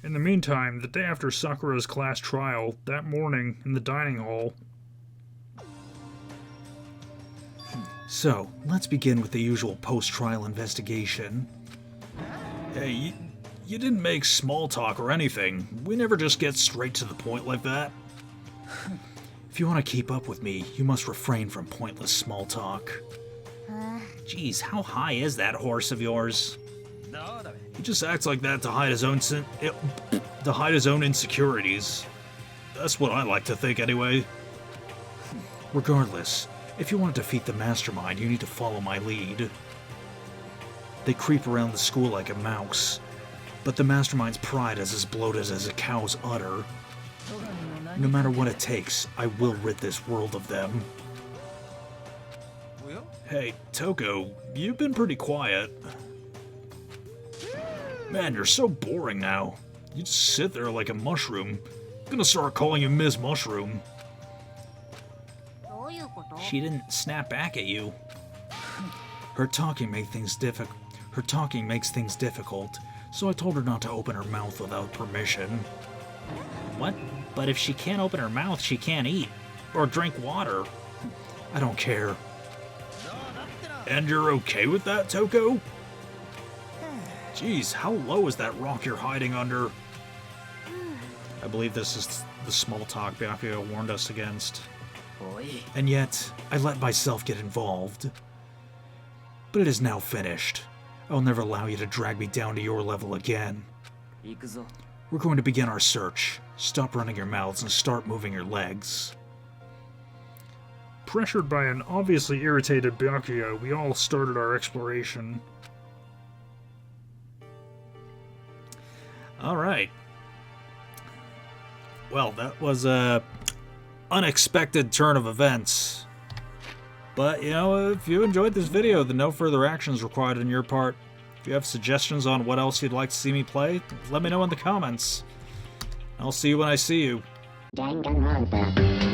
In the meantime, the day after Sakura's class trial, that morning in the dining hall... So, let's begin with the usual post-trial investigation. Hey, you didn't make small talk or anything. We never just get straight to the point like that. If you want to keep up with me, you must refrain from pointless small talk. Jeez, how high is that horse of yours? He just acts like that to hide his own insecurities. That's what I like to think anyway. Regardless, if you want to defeat the mastermind, you need to follow my lead. They creep around the school like a mouse, but the mastermind's pride is as bloated as a cow's udder. No matter what it takes, I will rid this world of them. Hey, Toko, you've been pretty quiet. Man, you're so boring now. You just sit there like a mushroom. I'm gonna start calling you Ms. Mushroom. She didn't snap back at you. Her talking makes things difficult, so I told her not to open her mouth without permission. What? But if she can't open her mouth, she can't eat. Or drink water. I don't care. And you're okay with that, Toko? Jeez, how low is that rock you're hiding under? I believe this is the small talk Byakuya warned us against. And yet, I let myself get involved. But it is now finished. I'll never allow you to drag me down to your level again. We're going to begin our search. Stop running your mouths and start moving your legs. Pressured by an obviously irritated Byakuya, we all started our exploration. Alright. Well, that was a unexpected turn of events. But, you know, if you enjoyed this video, then no further actions required on your part. If you have suggestions on what else you'd like to see me play, let me know in the comments. I'll see you when I see you. Danganronpa.